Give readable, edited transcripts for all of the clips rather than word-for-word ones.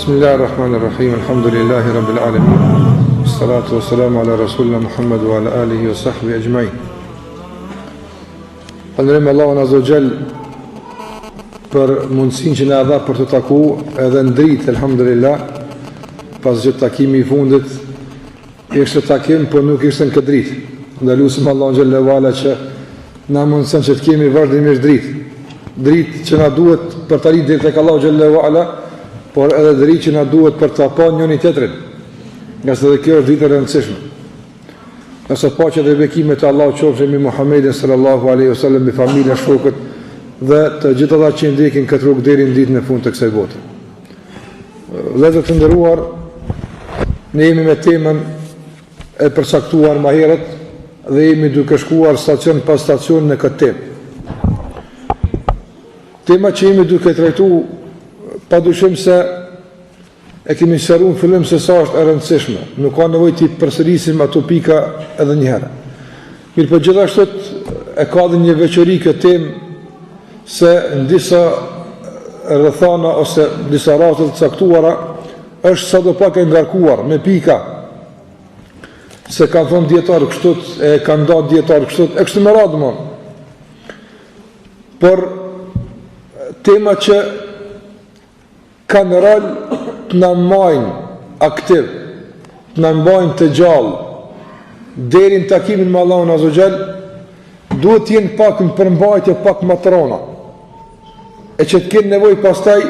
Bismillahirrahmanirrahim. Alhamdulillahi rabbil alamin. Salatu wassalamu ala rasulina Muhammad wa ala alihi wa sahbihi ajma'in. Falënderojmë Allahun azza wa jall për mundësinë që na dha për të takuar edhe në dritë, alhamdulillah. Pas gjithë takimi i fundit ishte takim, por nuk ishte në këtë dritë. Dhe lutim Allahun xhallahu ala që na mundson që të kemi vazhdimisht dritë që na duhet për të arritur deri tek Allahu xhallahu ala, por edhe dritë që na duhet për të pa njëri tjetrin. Nga se dhe kjo është dritë e rëndësishme. Nëse paqja dhe bekimet e Allahut qofshin mbi Muhamedit sallallahu alaihi wasallam, mbi familjen, shokët dhe të gjithë ata që ndjekin këtë rrugë deri në ditën e fundit të kësaj bote. Vëllezër të nderuar, ne jemi me temën e përcaktuar më herët dhe jemi duke shkuar stacion pas stacion në këtë temë. Tema që jemi duke trajtuar, padyshim se e kemi sqaruar në fillim se sa është e rëndësishme. Nuk ka nevojë të përsërisim ato pika edhe një herë. Mirë, po gjithashtu e ka dhe një veçori këtë temë se në disa rrethana ose disa raste të caktuara është sadopak e ngarkuar me pika. Se kanë thonë dietar kështu, e kanë dhënë dietar kështu, e kështu me radhë më. Por tema që kanë rol të në majnë aktiv, të në mbajnë të gjallë, deri në takimin me Allahun azza wa jall, duhet të jenë pak në përmbajtje, pak më të rona, e që të kenë nevojë pastaj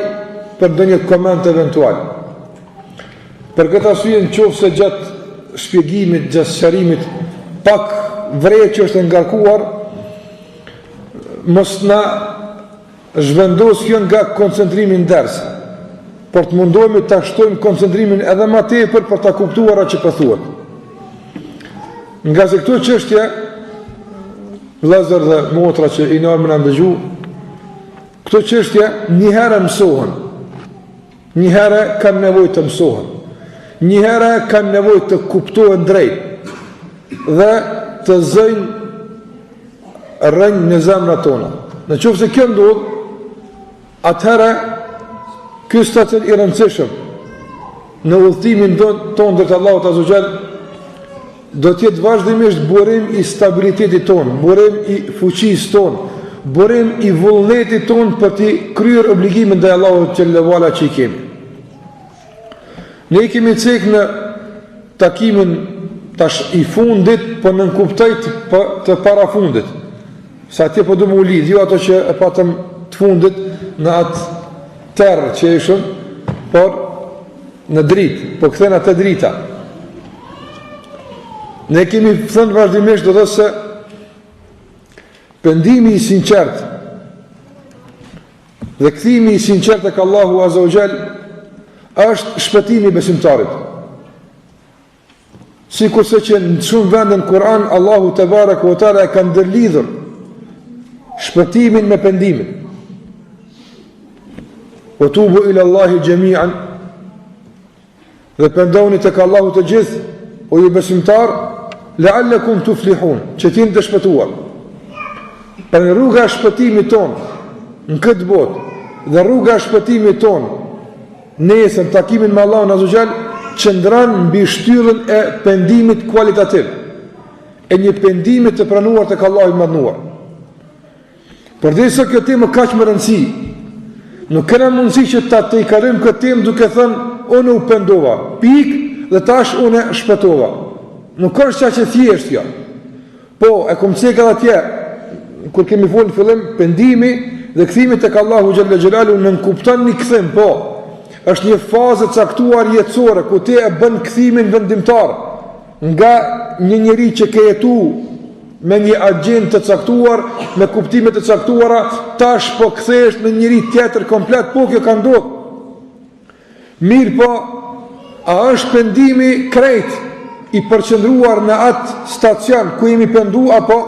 për ndonjë koment eventual. Për këtë arsye, nëse gjatë shpjegimit, gjatë sqarimit, pak vrej që është ngarkuar, mos na zhvendos kjo nga koncentrimi në ders, por të mundohemi të shtojmë koncentrimin edhe më tepër për ta kuptuar atë që po thuhet. Nga se këto çështje, vëllezër dhe motra që i nërmë në ndëgju, këto çështje një herë mësohen, një herë kanë nevojë të mësohen, një herë kanë nevojë të kuptohen drejt dhe të zëjnë rënjë në zemrat tona. Në qoftë se kjo ndodh, atëherë ky stacion i rëndësishëm në udhëtimin tonë drejt Allahut azza wa jall do të jetë vazhdimisht burim i stabilitetit tonë, burim i fuqisë tonë, burim i vullnetit tonë për të kryer obligimin ndaj Allahut xhallahu ala që i kemi. Ne kemi cekë në takimin tash i fundit, po në kuptojt të parafundit. Sa atje po du më u lidh, jo ato që e patëm të fundit në atë terë që ishëm, por në dritë, po këthena të drita. Ne kemi thënë vazhdimisht do të se pendimi i sinqert dhe kthimi i sinqert tek Allahu azza wa jall është shpëtimi i besimtarit. Sikurse që në shumë vende në Kur'an Allahu te bareke ve teala e ka ndërlidhur shpëtimin me pendimin. O tubu ila Allahi gjemian, dhe pëndoni tek Allahu të gjithë, o ju besimtar, leallekum tuflihun, që t'jeni të shpëtuar. Për rruga e shpëtimit ton në këtë botë dhe rruga e shpëtimit ton nesër takimin me Allahun azza wa jall qëndron mbi shtyllën e pendimit kualitativ, e një pendimit të pranuar tek Allahu i madhnuar. Përderisa kjo temë kaq më rëndësi, nuk kena mundësi që ta të i kalim këtë temë duke thënë, unë u pendova, pik, dhe tash unë shpëtova. Nuk është qa që thjesht ja. Po, e kom cekë edhe tje, kur kemi folë në fillim, pendimi dhe këthimi tek Allahu xhalla xhelalu në nënkupton një këthim, po, është një fazë caktuar jetësore, ku te e bën këthimin vendimtar, nga një njeri që ke jetu me një agjend të caktuar, me kuptime të caktuara, tash po kthehesh në njëri tjetër komplet, po kjo ka ndodhur. Mirë po, a është pendimi krejt i përqendruar në atë stacion ku jemi pendu, apo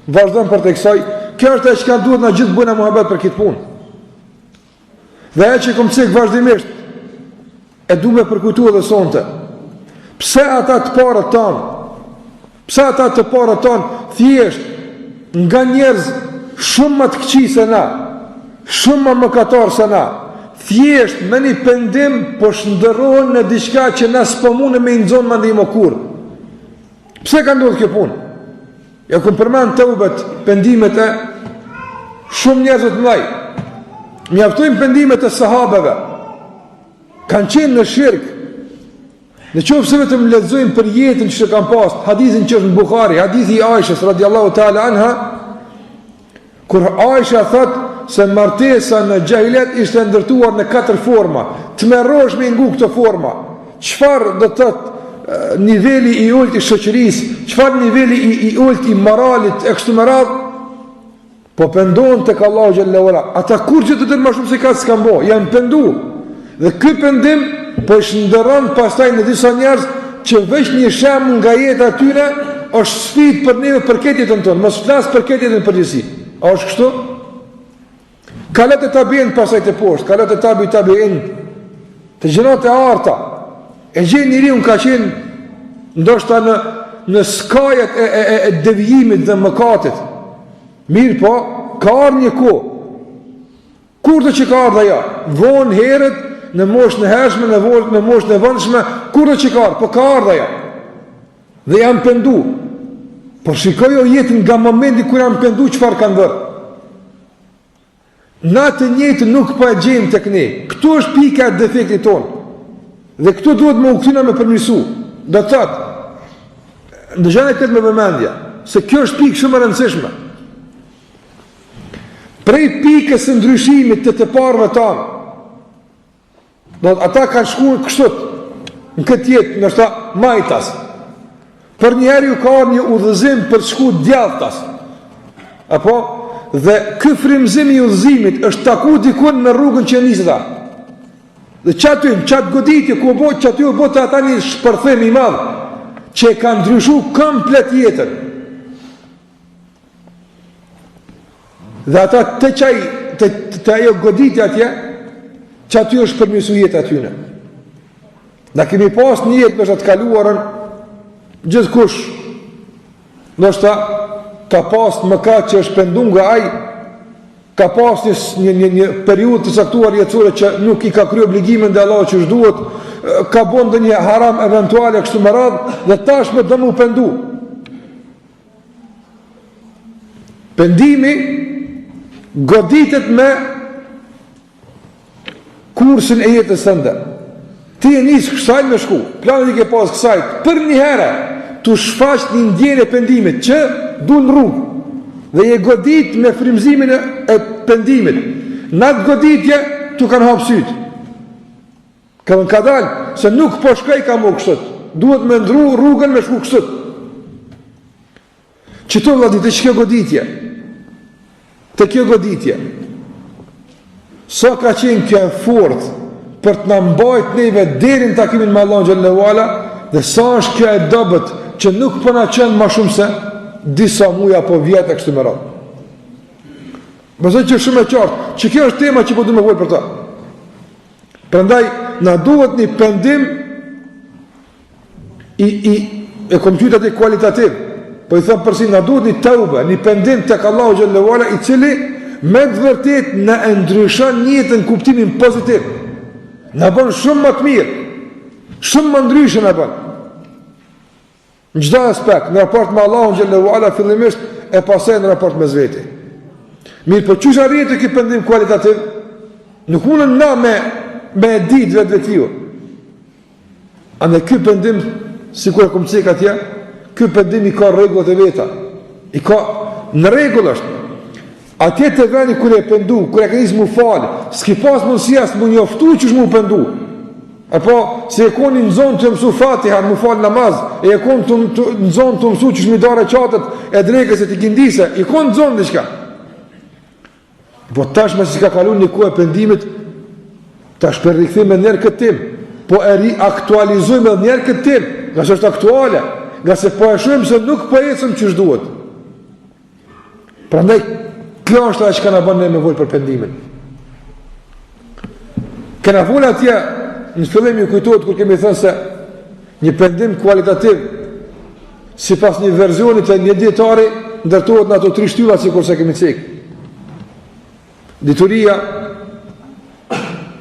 vazhdojmë për të kësaj? Kjo është e që ka duhet në gjithë bëjnë muhabet për këtë punë. Dhe e që kom cekë vazhdimisht, e du me përkujtu edhe sonte. Pse ata të parët tanë, pse ata të parët tonë thjesht nga njerëz shumë më të këqij se na, shumë më mëkatar se na, thjesht me një pendim po shndërrohen në diçka që na s'po mundem me nxon mendej më kurr. Pse ka ndodhur kjo punë? Ja ku përmend teubet, pendimet e shumë njerëz të mëdhenj. Mjaftojnë pendimet e sahabeve. Kanë qenë në shirk. Në qoftë se vetëm lexojmë për jetën që kanë pas, hadithin që është në Buhari, hadithi i Aishës radhiyallahu ta'ala anha, kur Aisha thot se martesa në xahilet ishte ndërtuar në 4 forma. Të merrosh me ngu këto forma. Çfarë do të thotë niveli i ulët i shoqërisë, çfarë niveli i ulët i moralit e kështu me radhë? Po pendohen tek Allahu xhallahu ala. Ata kur që të tërë më shumë se ka s'kan bo, janë pendu. Dhe ky pendim po shndërron pastaj në disa njerëz që veç një shembull nga jeta e tyre është sfidë për neve për këtë jetën tonë, mos flas për këtë jetën përgjithësi. A është kështu? Kalat e tabiin pasaj të poshtë, kalat e tabiin, të gjërat e arta. E gjen njeriu ka qenë ndoshta në skajet e devijimit dhe mëkatit. Mirë po, ka ardhur një kohë. Kur do që ka ardhur ajo? Vonë herët në moshën e hershme, në moshën e vonshme, kur do që ka ardhur? Po ka ardhur ajo. Dhe janë pendu. Por shikojo jetën nga momenti kur janë pendu çfarë kanë bërë. Na të njëjtë nuk po e gjejmë tek ne. Këtu është pika e defektit tonë. Dhe këtu duhet më u kthina me përmirësu. Do të thotë, ndëgjani këtë me vëmendje, se kjo është pikë shumë e rëndësishme. Prej pikës së ndryshimit të parëve tanë, ata kanë shkuar kështu në këtë jetë, ndoshta majtas. Për njerë ju ka një udhëzim për të shku djathtas. Apo? Dhe ky frymëzim i udhëzimit është taku dikun në rrugën që nisë ta. Dhe qatë goditje ku bo, qaty u bo të ata një shpërthim i madhë, që e kanë ndryshu komplet jetën. Dhe ata të ajo goditje atje, qaty është përmirësu jetë atyne. Në kemi pas një jetë nështë të kaluarën, gjithë kush, nështë ka pas mëkat që është pendu nga aj, ka pas një periud të saktuar jetësore që nuk i ka kry obligimin dhe Allah që është duhet, ka bëndë një haram eventuale kështu më radhë, dhe tashme dhe mu pendu. Pendimi goditet me kursin e jetës tënde. Ti e nisë kësaj me shku, planet i ke pas kësaj, për një herë, të shfaq një ndjenjë e pendimit, që du në rrugë, dhe je godit me frymëzimin e pendimit. Në atë goditje, tu kanë hapë sytë. Këmë ka dalë, se nuk po shkaj ka mu kështët, duhet me ndru rrugën me shku kështët. Qëto vladit, të që kjo goditje? Të kjo goditje, sa ka qenë kjo e fort për të në mbajt neve derin takimin me Allah xhallahu ala, dhe sa është kjo e dobët që nuk përna qenë ma shumë se disa muja po vjetë e kështu më radhë. Mësoj që shumë e qartë, që kjo është tema që po du me vojë për ta. Prandaj, na duhet një pendim e kompjutat i kualitativ, po i thëmë përsi, na duhet një taube, një pendim të ka Allahu xhallahu ala, i cili me të vërtet në ndryshon njëtën kuptimin pozitiv. Në bën shumë më të mirë, shumë më ndryshë në bën. Në gjitha aspekt, në raport me Allahun xhallahu ala, fillimisht e pasaj në raport me zveti. Mirë, për qështë arjetë ki pendim kualitativ, nuk mundën na me ditë vetë vetiu. A në ky pendim, si kur e këmë cek atje, ky pendim i ka regullat e veta. I ka në regull është. Atje të veni kër e pendu, kër e kënisë mu falë, s'ki pas mundësia së mu njoftu që është mu pendu. Apo, se e koni në zonë të mësu fatiha, në mu falë namaz, e koni në zonë të mësu që është mi dare qatët e drekës e të kindise, i koni në zonë në shka. Po tash me si ka kalu një ku e pendimit, tash për rikëthim e njerë këtë tim, po e riaktualizujme dhe njerë këtë tim, nga se është aktuale, nga se po e shumë se nuk po ecëm që është duhet. Prandaj, kjo është ajo që kanë bënë ne me volë për pendimin. Kena volë atje, në fillim ju kujtohet kur kemi thënë se një pendim kualitativ, si pas një verzionit e një dietari, ndërtohet në ato 3 shtylla si kurse kemi cekë. Dituria,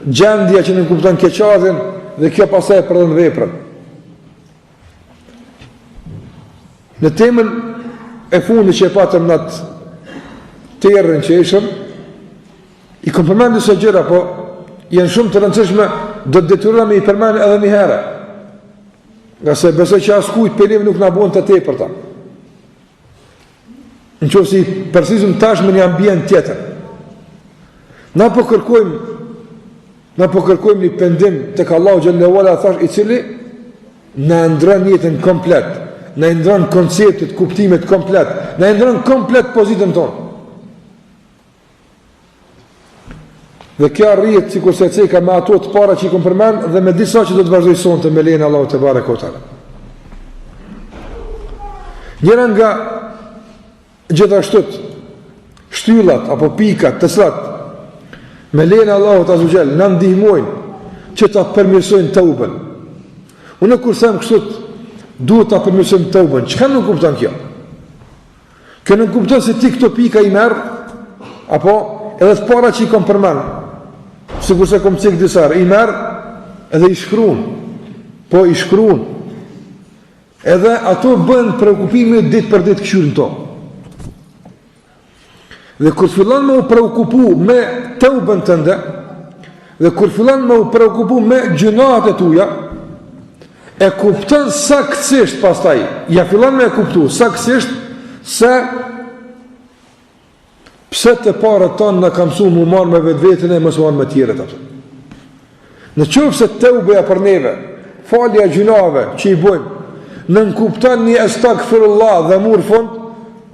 gjendja që nuk kupton keqardhjen dhe kjo pastaj e përdhën veprën. Në temën e fundit që e patëm në atë terrën që ishëm, i kom përmendur disa gjëra, po janë shumë të rëndësishme, do të detyrohemi me i përmend edhe një herë. Nga se besoj që askujt pelim nuk na bën të tepërta. Nëse i përsërisim tash në një ambient tjetër. Na po kërkojmë një pendim tek Allahu xhallahu ala thash, i cili na ndron jetën komplet, na ndron konceptet, kuptimet komplet, na ndron komplet pozitën tonë. Dhe kjo arrihet sikur se ceka me ato të para që i kom përmend dhe me disa që do të vazhdoj sonte me lejen e Allahut te barekutaala. Njëra nga gjithashtu shtyllat apo pikat të cilat me lejen e Allahut azza xal na ndihmojnë që ta përmirësojnë tauben. Unë kur them kështu, duhet ta përmirësojmë tauben. Çka nuk kupton kjo? Kjo nuk kupton se ti këto pika i merr apo edhe të para që i kom përmend. Sikur se kom cek disa, i merr edhe i shkruan. Po i shkruan. Edhe ato bën preokupime ditë për ditë këshirin to. Dhe kur fillon me u preokupu me tauben tënde, dhe kur fillon me u preokupu me gjunat e tuja, e kupton saktësisht pastaj, ja fillon me e kuptu saktësisht se pse të parët tonë në kam su mu marrë me vetë vetën e mësë marrë me tjeret. Në qëfë se taubeja për neve, falja gjunave që i bojmë, në nënkuptan një estakfirullah dhe murë fund,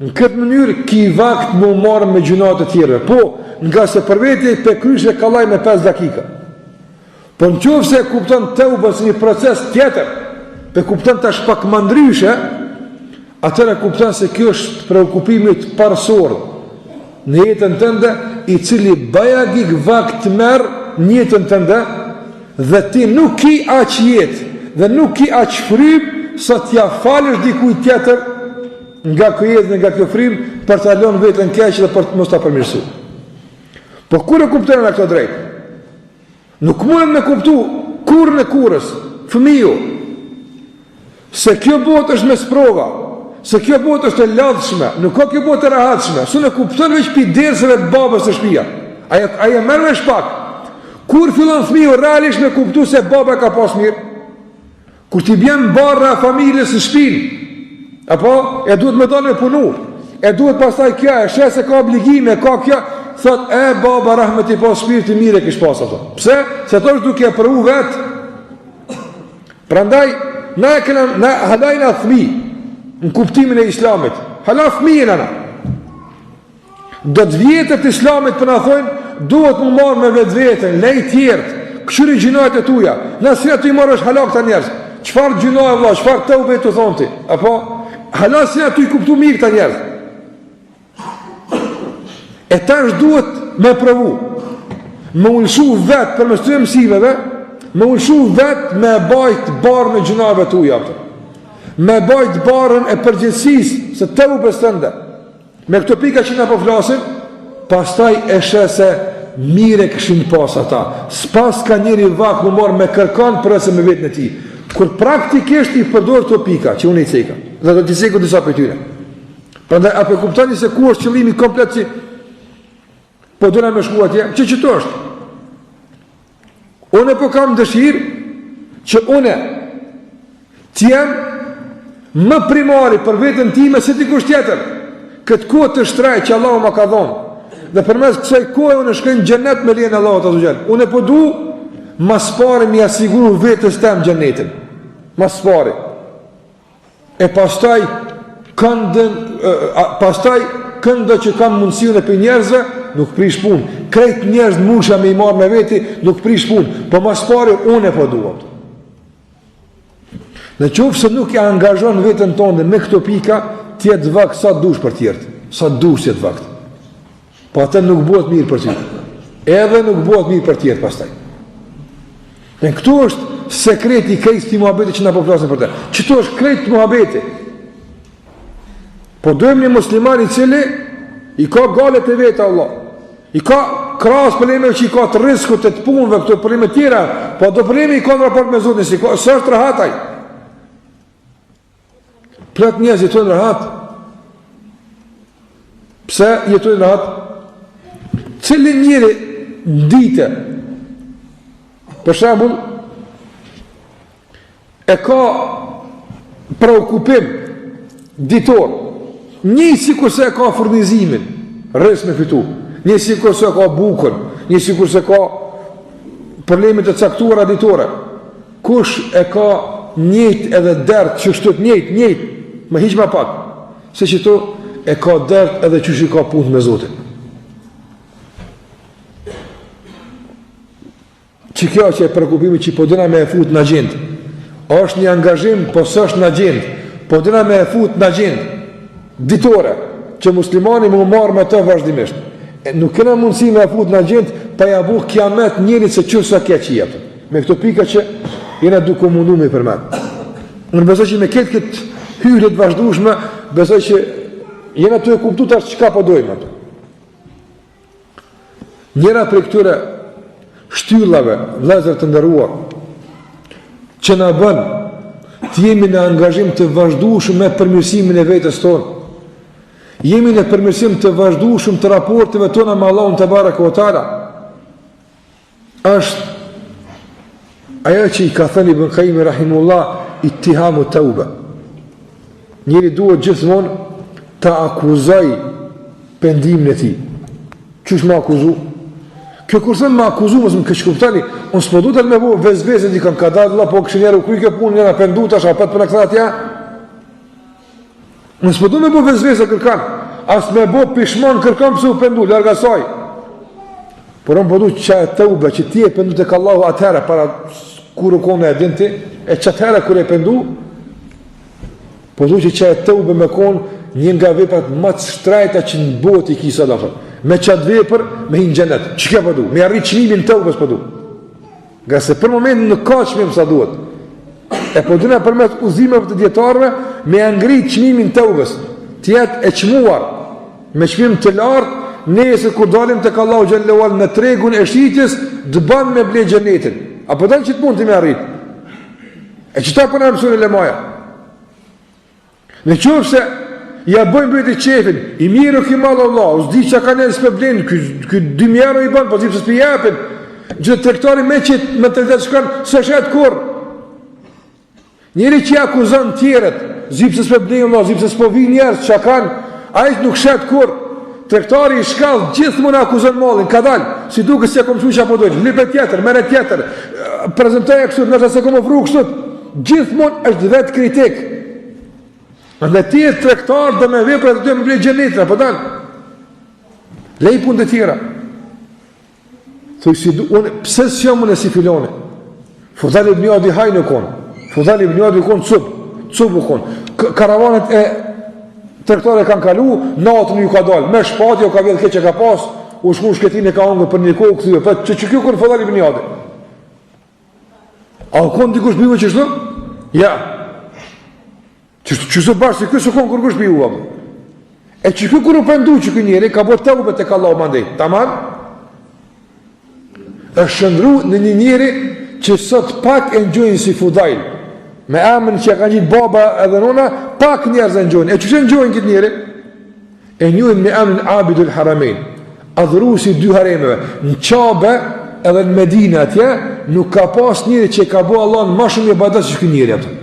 në këtë mënyrë ki vakt mu marrë me gjunat e tjere. Po, nga se për veti pe kryshe kalaj me 5 dakika. Po në qëfë se kuptan taubën si një proces tjetër, pe kuptan të është pak më ndryshe, atër e kuptan se kjo është preokupimit parsorë në jetën tënde, i cili bajagik vakt merë në jetën tënde, dhe ti nuk ki aq jetë, dhe nuk ki aq frim, sa t'ja falësh dikuj tjetër, nga kjo jetë dhe nga kjo frim, për të alonë vetën keqë dhe për të mos të përmirësu. Po kur e kuptojnë në këto drejtë? Nuk mundën me kuptu kurën e kurës, fëmiju, se kjo botë është me sprova, se kjo botë është e ladhshme, nuk ka kjo botë e rahatshme, su në kupton veç pi derseve të babës të shtëpia. Aja merr me shpak. Kur fillon fëmiu realisht me kuptu se baba ka pas mirë? Kur ti bjen barra familjes në shtëpinë, apo e duhet me dalë me punu, e duhet pastaj kjo, e shes se ka obligime, ka kjo, thot, baba rahmet i pas shpirti mire kish pas ato. Pse? Se to është duke e provu vetë. Prandaj, na halajna fëmi, në kuptimin e islamit, hala fëmijën ana. Do të vjetët islamit për në thojnë, duhet më marrë me vetë vetën, lej tjertë, këshyri gjinojt e tuja, nësina të i marrë është hala këta njerës, qëfar gjinojt vla, qëfar të ube të thonë ti, apo, hala sina të i kuptu mirë këta njerës. E tash duhet me provu, me ullëshu vetë për me së mësimeve, me ullëshu vetë me bajtë barë me gjinojve tuja, me bajt barën e përgjithësisë se të u bestënde me këto pika që nga po flasim, pastaj e shese mire këshin pas ata, s'pas ka njëri vak më marë me kërkan përse me vetën e ti, kur praktikisht i përdor të pika që unë i ceka dhe do t'i ceku disa për tyre. Prandaj apo kuptoni se ku është qëllimi komplet si po dona me shku atje, që të është unë po kam dëshirë që unë t'jem më primari për vetën time se dikush tjetër. Këtë kohë të shtrejt që Allahu ma ka dhonë. Dhe përmes kësaj kohë unë shkoj në xhenet me lejen e Allahut azza xal. Unë po du mas pari mi asiguru vetës tem xhenetin. Mas pari. E pastaj këndo që kam mundësiun e për njerëzve, nuk prish punë. Krejt njerëz musha me i marrë me veti, nuk prish punë. Po mas pari unë po duhet. Në qofë se nuk e angazhon vetën tonë me këto pika, tjetë vakt sa dush për tjertë, sa dush tjetë vakt. Po atë nuk bëhet mirë për tjertë. Edhe nuk bëhet mirë për tjertë pastaj. Në këtu është sekreti krejt të muhabeti që na po flasim për te. Qëtu është krejt të muhabeti. Po dojmë një musliman i cili i ka galet e vetë Allah. I ka krahas problemeve që i ka të rrezikut të punëve, këto probleme tjera, po do problemi i ka në raport me Zotin, s'është rahataj. Plot njerëz jetojnë rahat. Pse jetojnë rahat? Cili njëri dite, për shembull, e ka preokupim ditor, një sikur se e ka furnizimin, rres me fitu, një sikur se e ka bukën, një sikur se ka problemet e caktuara ditore. Kush e ka njët edhe dert që shtot njët, më hiq më pak, se që to e ka dert edhe që i ka punë me Zotin. Që kjo që e preokupimi që po dëna me e fut në gjendë, është një angazhim, po s'është në gjendë, po dëna me e fut në gjendë ditore, që muslimani më marrë me të vazhdimisht. Nuk kena mundësi me e fut në gjendë, pa ja buh kiamet njërit se qërë sa kje që jetë. Me këto pika që jena duke mundu me i përmet. Unë besoj që me këtë hyrët vazhdushme, besoj që jena të e kuptu të ashtë qka po dojmë. Njëra për këtyre shtyllave, vëllezër të nderuar, që na bën të jemi në angazhim të vazhdueshëm me përmirësimin e vetes tonë. Jemi në përmirësim të vazhdueshëm të raporteve tona me Allahun te baraka ve taala. Është ajo që i ka thënë Ibn Qayyim rahimullah, ittihamu tauba. Njëri duhet gjithmonë të akuzoj pendimin e tij. Çish më akuzu? Kjo kurse më akuzu, mos më keq kuptoni, unë s'po duhet me bu vezvezë di kanë ka dalë Allah po këshinë u kryke punë njëra pendu tash apo për këta atje. Unë s'po duhet me bu vezvezë kërkan, as me bu pishmon kërkan pse u pendu larg asaj. Por unë po duhet që tauba që ti e pendu tek Allahu atëherë para kur u konë e dinti, e çatëherë kur e pendu, po duhet që tauba me kon një nga veprat më të shtrejta që në botë i kisa dafër. Me qatë vepër, me hinë gjenet. Që ke përdu? Me arrit qmimin të ubës përdu. Nga se për moment në ka qmim sa duhet. E përdu në përmet uzimeve të djetarve, me angrit qmimin të ubës. Tjetë e qmuar, me qmim të lartë, nesër kur dalim të Allahu Gjellewal në tregun e shqitjes, dë ban me ble gjenetin. A përdan që të mund të me arrit? E që ta përna mësune le maja? Në qërë se ja bëjmë bëjt e qefin, i mirë ki malë Allah, u s'di që ka nërë s'pe blenë, këtë 2.000 euro i banë, po zipë s'pe japin, gjithë trektari me qëtë, me të letë shkanë, së shetë kur. Njëri që ja akuzan tjeret, zipë s'pe blenë Allah, zipë s'po vi njerës që kanë, a i nuk shetë kur. Trektari i shkallë, gjithë më në akuzan malin, ka dalë, si duke se kom shu që apo dojnë, lipe tjetër, mere tjetër, prezentoj e kësut, nështë se kom ofru kësut, gjithë mund është vetë kritik. Në ti e trektar dhe me vepra të të më blejë gjenetra, për danë. Lej punë të tjera. Thuj si du, pëse së jam unë e si filone? Fudhal ibn Adi hajnë u konë. Fudhal ibn Adi u konë cub u konë. Karavanet e trektare kanë kalu, natën ju ka dalë. Me shpati u ka vjedhë keqe ka pas, u shku shketin e ka ongë për një kohë këthyve. Për që kjo konë Fudhal ibn Adi? A u konë dikush bimë që shtu? Ja. Që së bashkë, si kësë konë kërkush për ju, e që kërë u pëndu që kë njeri, ka bërë të ube të ka Allah mandej, taman, është shëndru në një njeri që sot pak e njojnë si Fudhajl, me amën që ka gjithë baba edhe nona, pak njerëz e njojnë, e që që njojnë këtë njeri, e njojnë me amën Abidul Haramein, adhuru si 2 haremeve, në Qabe edhe në Medina atje, nuk ka pas njeri që ka bërë Allah në ma shumë i badat që kë njeri atë.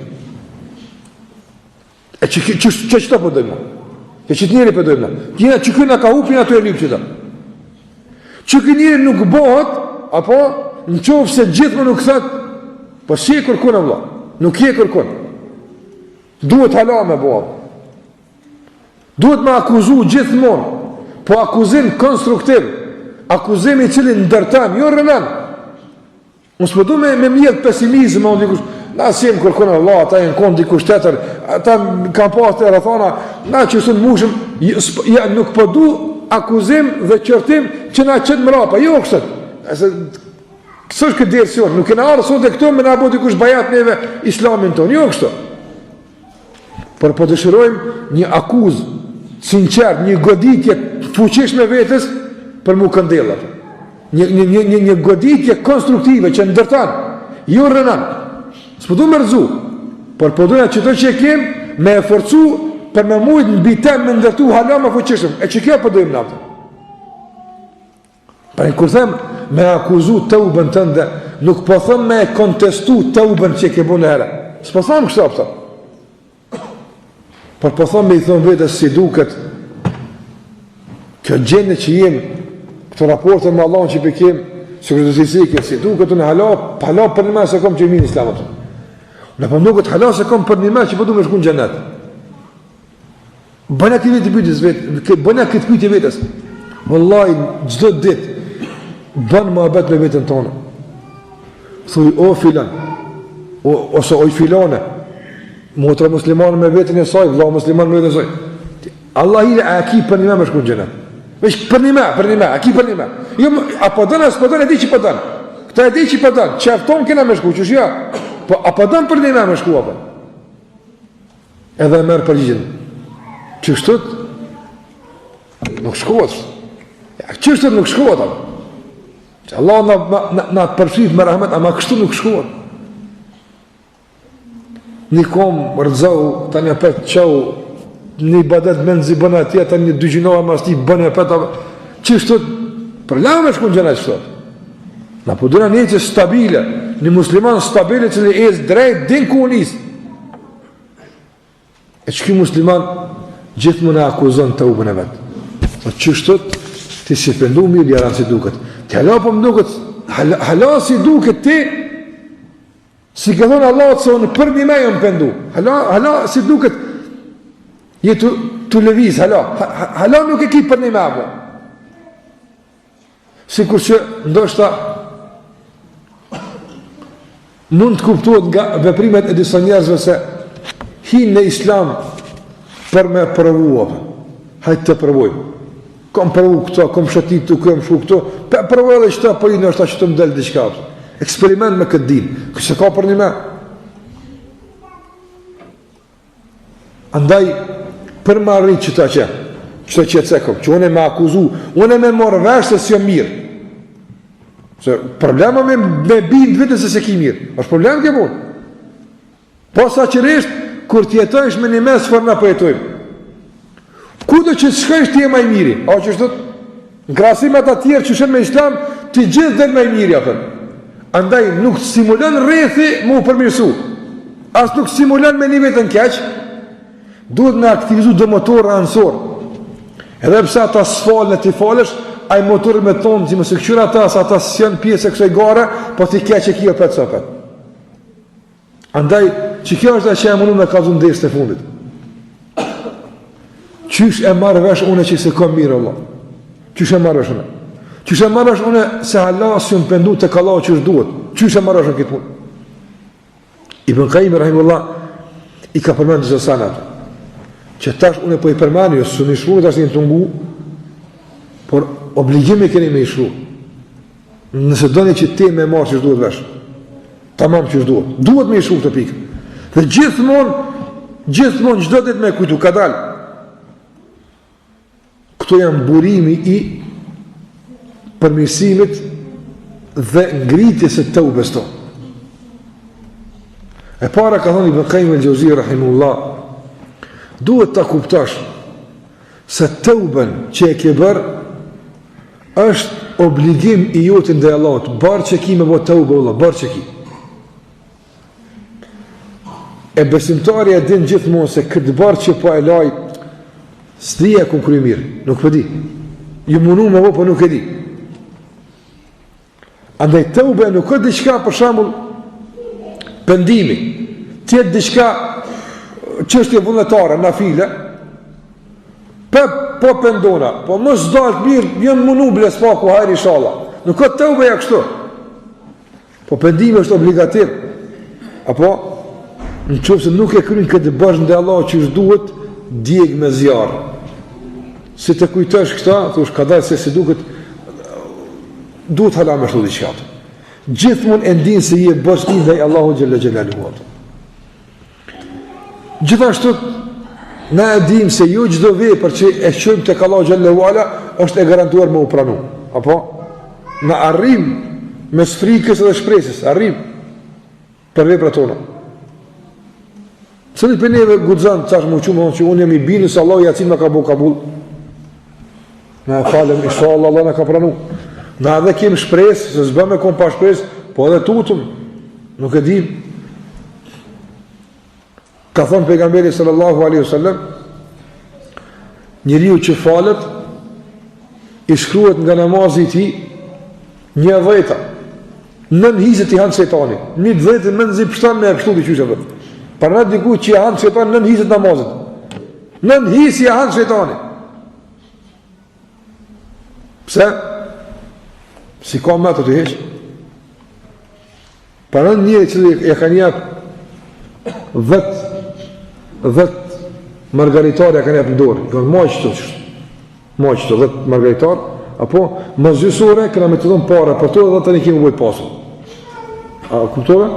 E që të përdojmë? E që të njëri përdojmë? Kina që këna ka hupin ato e lypë që ta. Që kë njëri nuk bëhat, apo në qovë se gjithë më nuk thëtë, po si e kërkun e vla, nuk je kërkun. Duhet hala me bëhat. Duhet me akuzu gjithë monë, po akuzim konstruktiv, akuzim i cilin ndërtam, jo rënan. Më së përdu me mjetë pesimizm, më ndikush, na si më kërkun e Allah, ata e në konë dikush tjetër, ata kam pas të rëthana, na që së në mushëm, nuk përdu akuzim dhe qërtim që na qëtë më rapa, jo kështët. Kësë është këtë dirësion, nuk e në arë sot e këto me na bo dikush bajat neve islamin tonë, jo kështët. Por po dëshirojmë një akuz, sinqert, një goditje fuqish me vetës për mu këndelat. një goditje konstruktive që ndërtan, ju rënan. S'po du me rëzu, por po duja që të që e kem me e forcu për me mujtë në bitem me ndërtu hala me fuqishëm. E që kjo po dojmë naftë. Për kur them me akuzu të ubën tënde, nuk po them me kontestu të ubën që ke bu në herë. S'po them kështë apëta. Por po them me i thëmë vetës si duket kjo gjende që jem, këto raporte me Allah që pëkem, se kështë të sisike, si duket unë hala për një me se kom që i minë islamat. Në për nuk të hala se kom për një me që po du me shku në gjenet. Bëna këtë vetë pyjtës vetë, bëna këtë pyjtë vetës. Wallahi, gjdo ditë, bënë më abet me vetën tonë. Thuj, o filan, ose oj filane, motra muslimanë me vetën e saj, vla muslimanë me vetën e saj. Allah hile, a ki për një me shku në gjenet. Vesh për një me, a ki për një me. Jo, a për dënë, a së për dënë, e di që për dënë. Këta e di që për dënë, që efton kena me shku, që shja. Po, a për dënë për një me shku, apë. Edhe merë përgjigjen. Që shtët, nuk shkohet. Që shtët nuk shkohet, apë. Që Allah në përfrit me rahmet, ama kështu nuk shkohet. Një kom, rëzau, ta një petë qau, një badet menzi bëna tjetër, një dy gjinoha mas ti bëna petë, që shtët, për la me shku në gjenet shtët. Na po duna një që stabile, një musliman stabile që li ezë drejt, din ku unisë. E që ki musliman, gjithë më në akuzon të ubën e vetë. Që shtët, ti si pëndu mirë, jaran si duket. Ti hala po më duket, hala si duket ti, si ka thonë Allah të sonë, për një me jo më pëndu. Hala si duket, je të leviz, hala nuk e ki për një me po. Sikur që ndoshta mund të kuptuat nga veprimet e disa njerëzve se hinë në islam për me provu, hajtë të provojmë. Kom provu këto, kom shëtit të këmë shku këto, provu edhe qëta, po i në është ta që të më delë diqka. Eksperiment me këtë din, këse ka për një me. Andaj, për më arrit qëta që cekom, që unë e me akuzu, unë e me morë vesh se si o mirë. Se problema me bindë vitën se se ki mirë, është problem ke punë. Po sa qërisht, kur tjetojsh me një mes fërna përjetojmë. Kudo që të shkojsh ti e maj miri, a që është të në krasimet atjerë që shenë me islam, të gjithë dhe maj miri, apën. Andaj nuk të simulon rrethi mu përmirësu, as nuk simulon me një vetën keq, duhet me aktivizu dhe motorë ansor. Edhe pëse ata s'falën e ti falësh, a i motorë me tonë, si më së këqyra ata, sa ata s'janë pjesë e kësoj gare, po ti keq e kjo petë sëpët. Andaj, që kjo është dhe që e mënu me kalzu në desë të fundit. Qysh e marrë vesh une që se kom mirë Allah? Qysh e marrë vesh une? Qysh e marrë vesh une se Allah si unë pëndu të Allah që është duhet? Qysh e marrë vesh une këtë punë? Ibn Qayyim rahimullah i ka përmenë të sanat që tash une po i përmeni, së në ishru, tash një të ngu, por obligimi keni me ishru. Nëse do një që te me marrë që është duhet vesh. Tamam që është duhet. Duhet me ishru këtë pikë. Dhe gjithmonë, gjdo dit me kujtu, ka dalë. Këto janë burimi i përmirësimit dhe ngritjes e të ubesto. E para ka thonë Ibn Qayyim el-Jauzi rahimullah, duhet ta kuptash se të uben që e ke bërë është obligim i jotin dhe Allahut, barë që ki me bo të ube, barë që ki. E besimtari e din gjithmonë se këtë barë që po e laj, s'dija ku kërë mirë, nuk përdi. Ju munu me vo, po nuk e di. Andaj të ube nuk është diqka, për shambull, pëndimi. Tjetë diqka qështje vullnetare, na file, po pëndona, po më zdalt mirë, jënë munu ble s'paku, hajri shala. Nuk është të ube ja kështu. Po pëndimi është obligativ. Apo, në qëfë se nuk e krynë këtë bashkë në dhe Allah që është duhet, djeg me zjarë. Si të kujtësh këta, thush ka dalë se si duhet hala me shtu diqkatë. Gjithmonë e ndinë se je bashkë dhe Allahu Gjelle Gjelalu. Gjithashtu, na e dim se jo gjdo vepër që e qëjmë të Allahu Gjelle Huala është e garantuar me u pranu. Apo? në arrim mes frikës edhe shpresës, arrim për veprat tona. Cili për neve guxan, tash më qumë që unë jam i bindur se Allah Jacin më ka bëu kabull. Na falem, inshallah Allah na ka pranu. Na edhe kem shpresë, se s'bëm me kom pa shpresë, po edhe tutëm, nuk e dim. Ka thënë pejgamberi sallallahu alaihi wasallam, njeriu që falet i shkruhet nga namazi i tij 10 nën hizet i hanë shejtani. 10 menzi pështon me kështu diçka vetë. Për në diku që i hanë shejtani nën hizet namazit. Nën hizi i hanë shejtani. Pse? Si ka me të të heq? Për në njëri që e ka njep 10 margaritar e ka njep në dorë. I ka në maqë të 10 margaritar, apo më zhjusore këna me të dhëmë para për to dhe të një kemi bëjt pasur. A kuptove?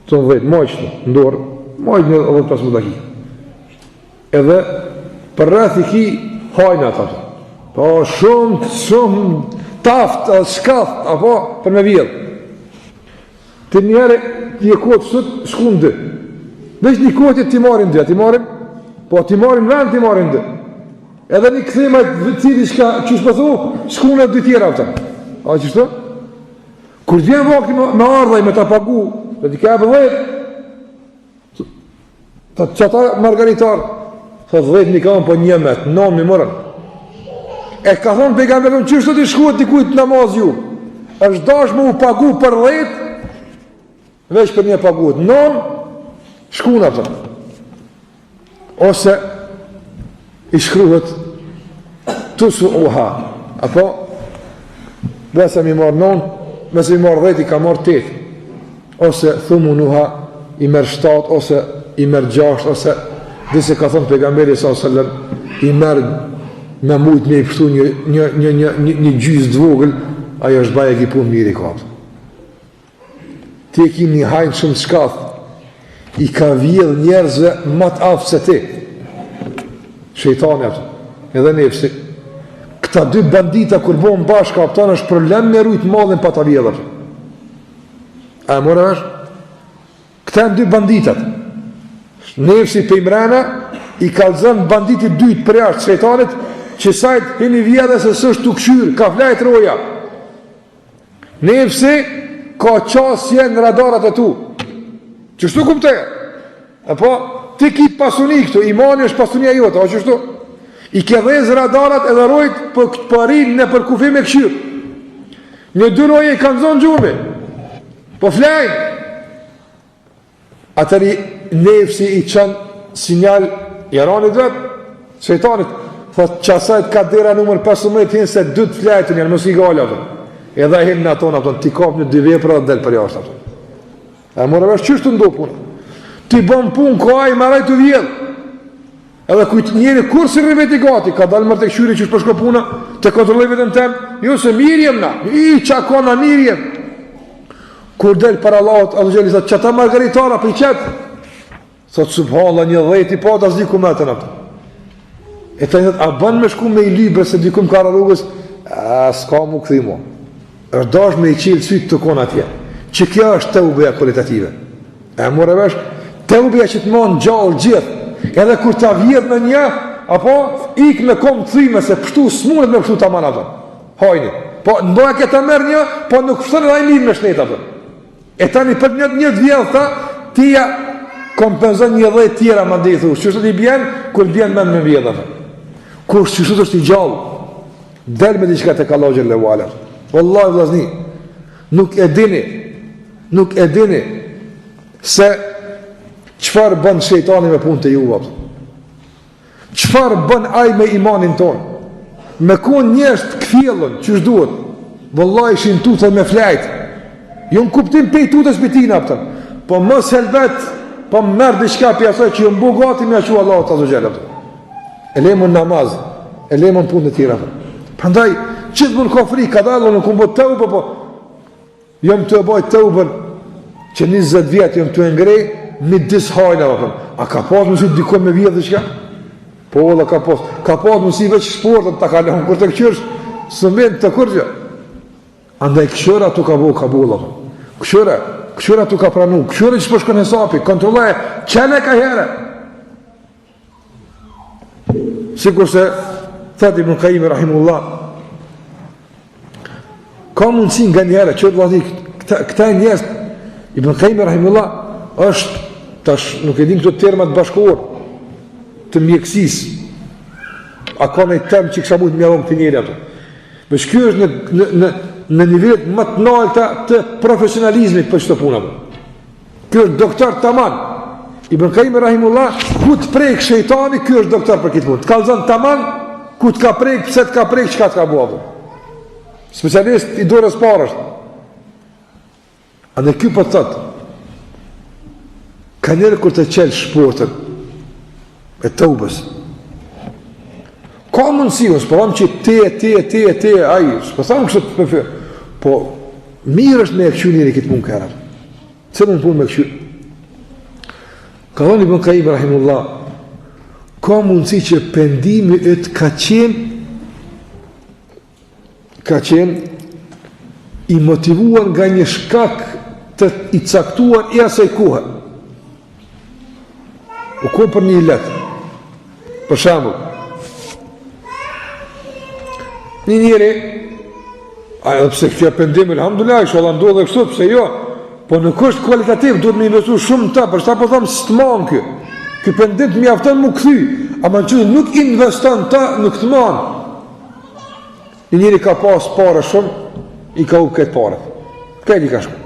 Të në 10, maqë të në dorë, maqë një 15 dakika. Edhe për rreth i ki hajnë ata. Po shumë taft, shkath, apo për me vjedh. Të njëre t'i e kodë sot, shku në dë. Vesh një kodë t'i marin dë, t'i marin, po t'i marin vend, t'i marin dë. Edhe një këthema cili shka, që shpëthu, shku në 2 tjera vëta. A qështu? Kur t'vjen vakti me ardhaj, me t'a pagu, dhe t'i ka e për 10, që ata margaritar, thot 10 një kam, po 1 met, 9 një mërën. E ka thonë pejgamberin, qështu t'i shkuat t'i kujtë namaz ju? është dash më u pagu për 10, veç për një paguet. 9, shkuna të. Ose i shkruhet tusu uha. Apo, nëse mi marë 9, nëse mi marë 10, i ka marë 8. Ose thumu nuha, i merë 7, ose i merë 6, ose disi ka thonë pejgamberi s.a.s. i merë me mujt me i pështu një gjysë dvogël, ajo është baje ki punë mirë i kapë. Ti e ki një hajnë shumë shkath, i ka vjedh njerëzve matë aftë se ti. Shejtani atë, edhe nefsi. Këta 2 bandita kur bojnë bashka, apëtan është problem me rujtë madhin pa ta vjedhër. A e more vesh? Këta në 2 banditat. Nefsi pejmrena, i kalëzën banditit 2 për jashtë shejtanit, që sajt hini vjedhe se sështë të këshyrë, ka flajt roja. Nefsi ka qasje në radarat e tu. Qështu kupte? E po, ti ki pasuni këtu, imani është pasunia jote, o qështu? I ke dhez radarat edhe rojt për këtë parin në përkufim e këshyrë. Një 2 roje i kanë zonë gjumi. Po flajnë. Atëri nefsi i qënë sinjal jaranit vetë, shejtanit, thot qasajt ka dera nëmër 15 hinë se 2 të flajtën janë, mësë i gale ato. Edhe hinë në tonë, ti kap një 2 vepra dhe del për jashtë ato. E mërë vesh, qështë të ndo punë? Ti bëm punë, ka aj, maraj të vjedhë. Edhe kujtë njeri, kur si rrivet i gati, ka dalë mërë të këshyri që shpërshko puna, të kontrolloj vetën temë, ju se mirjem na, i qa kona mirjem. Kur del për Allahot, Allahu Gjeli, thot, që ta margaritara për i qetë, thot, subhanallah, një 10 i pata s'di ku metën ato. E ta një thot, a ban me shku me i libre se di ku më kara rrugës, s'ka mu këthi mo. është dash me i qilë sytë të kona atje. Që kjo është të ubeja kvalitative. E more vesh, të ubeja që të monë gjallë gjithë, edhe kur ta vjedh në një, apo ik me kom të thime se pështu s'munët me pështu të aman ato. Hajni. Po në bëja këta merë një, po nuk pështën edhe ajmin me shneta ato. E tani për një të vjedh ta, tia kompenzon një 10 tjera më dhe i thush. Qështë të i bjenë, kur bjenë men me vjedh ato. Kur qështë është i gjallë, del me diqka të kalogjer le ualat. Wallahi vllazni, nuk e dini se qëfar bën shejtani me punë të juve. Qëfar bën aj me imanin ton? Me kun njështë këthjellën, që shduhet, wallahi ishin tutët me flajt. Jo në kuptim pej tutës për tina, po mës helbet, po mërë diqka për jasoj që jo më bugati me aqu Allah të azogjel. E lemën namaz, e lemën punë të tira. Prandaj, qëtë mund ka fri, ka dalë, nuk më bët të ube, po jam të e bajt të uben, që 20 vjetë jam të e ngrej, një disë hajna, a ka pas mësit dikon me vjetë dhe qëka? Po, dhe ka pas mësit veç sportën të kalon, kur të këqyrsh, së mend të kërgjë. Andaj këshëra tu ka bo kabulla. Këshëra tu ka pranu, këshëra që po shkon hesapi, kontrolloj, qene ka here. Sikur se, thati Ibn Qayyim rahimullah, ka mundësi nga njëre, që vëllai, këta njerëz, Ibn Qayyim rahimullah, është, tash nuk e din këto termat bashkëkohor, të mjekësisë, a ka në term që kësha mujtë mjavon këtë njëri ato. Veç kjo është në nivellet më të nalta të profesionalizmit për qëto puna. Kjo është doktor taman. Ibn Qayyim rahimullah, ku të prejkë shejtani, kjo është doktor për këtë punë. Të kalzon taman, ku të ka prejkë, pse të ka prejkë, qëka të ka bua. Specialist i dorës parë është. A në kjo për të tëtë, ka njerë kur të qelë shpotën e të ubës. Ka mundësi, së përëm që te, aji, së përëm kështë të përfër, po mirë është me e këqy njëri këtë mund kërër. Cëllën punë me këqy? Ka dhoni Ibn Qayyim rahimullah, ka mundësi që pendimi e të ka qenë i motivuar nga një shkak të i caktuar i asaj kohë. U kohë për një letë. Për shambull, një njëri, a edhe pse këtja pendimi, alhamdulillah, inshallah ndodhe kështu, pse jo, po nuk është kualitativ, duhet me investu shumë ta, për shta po thamë së të manë kjo. Kjo pendim të mjafton mu këthy, ama në që nuk investon ta, nuk të manë. Një njëri ka pas pare shumë, i ka u këtë pare. Këtë i ka shumë.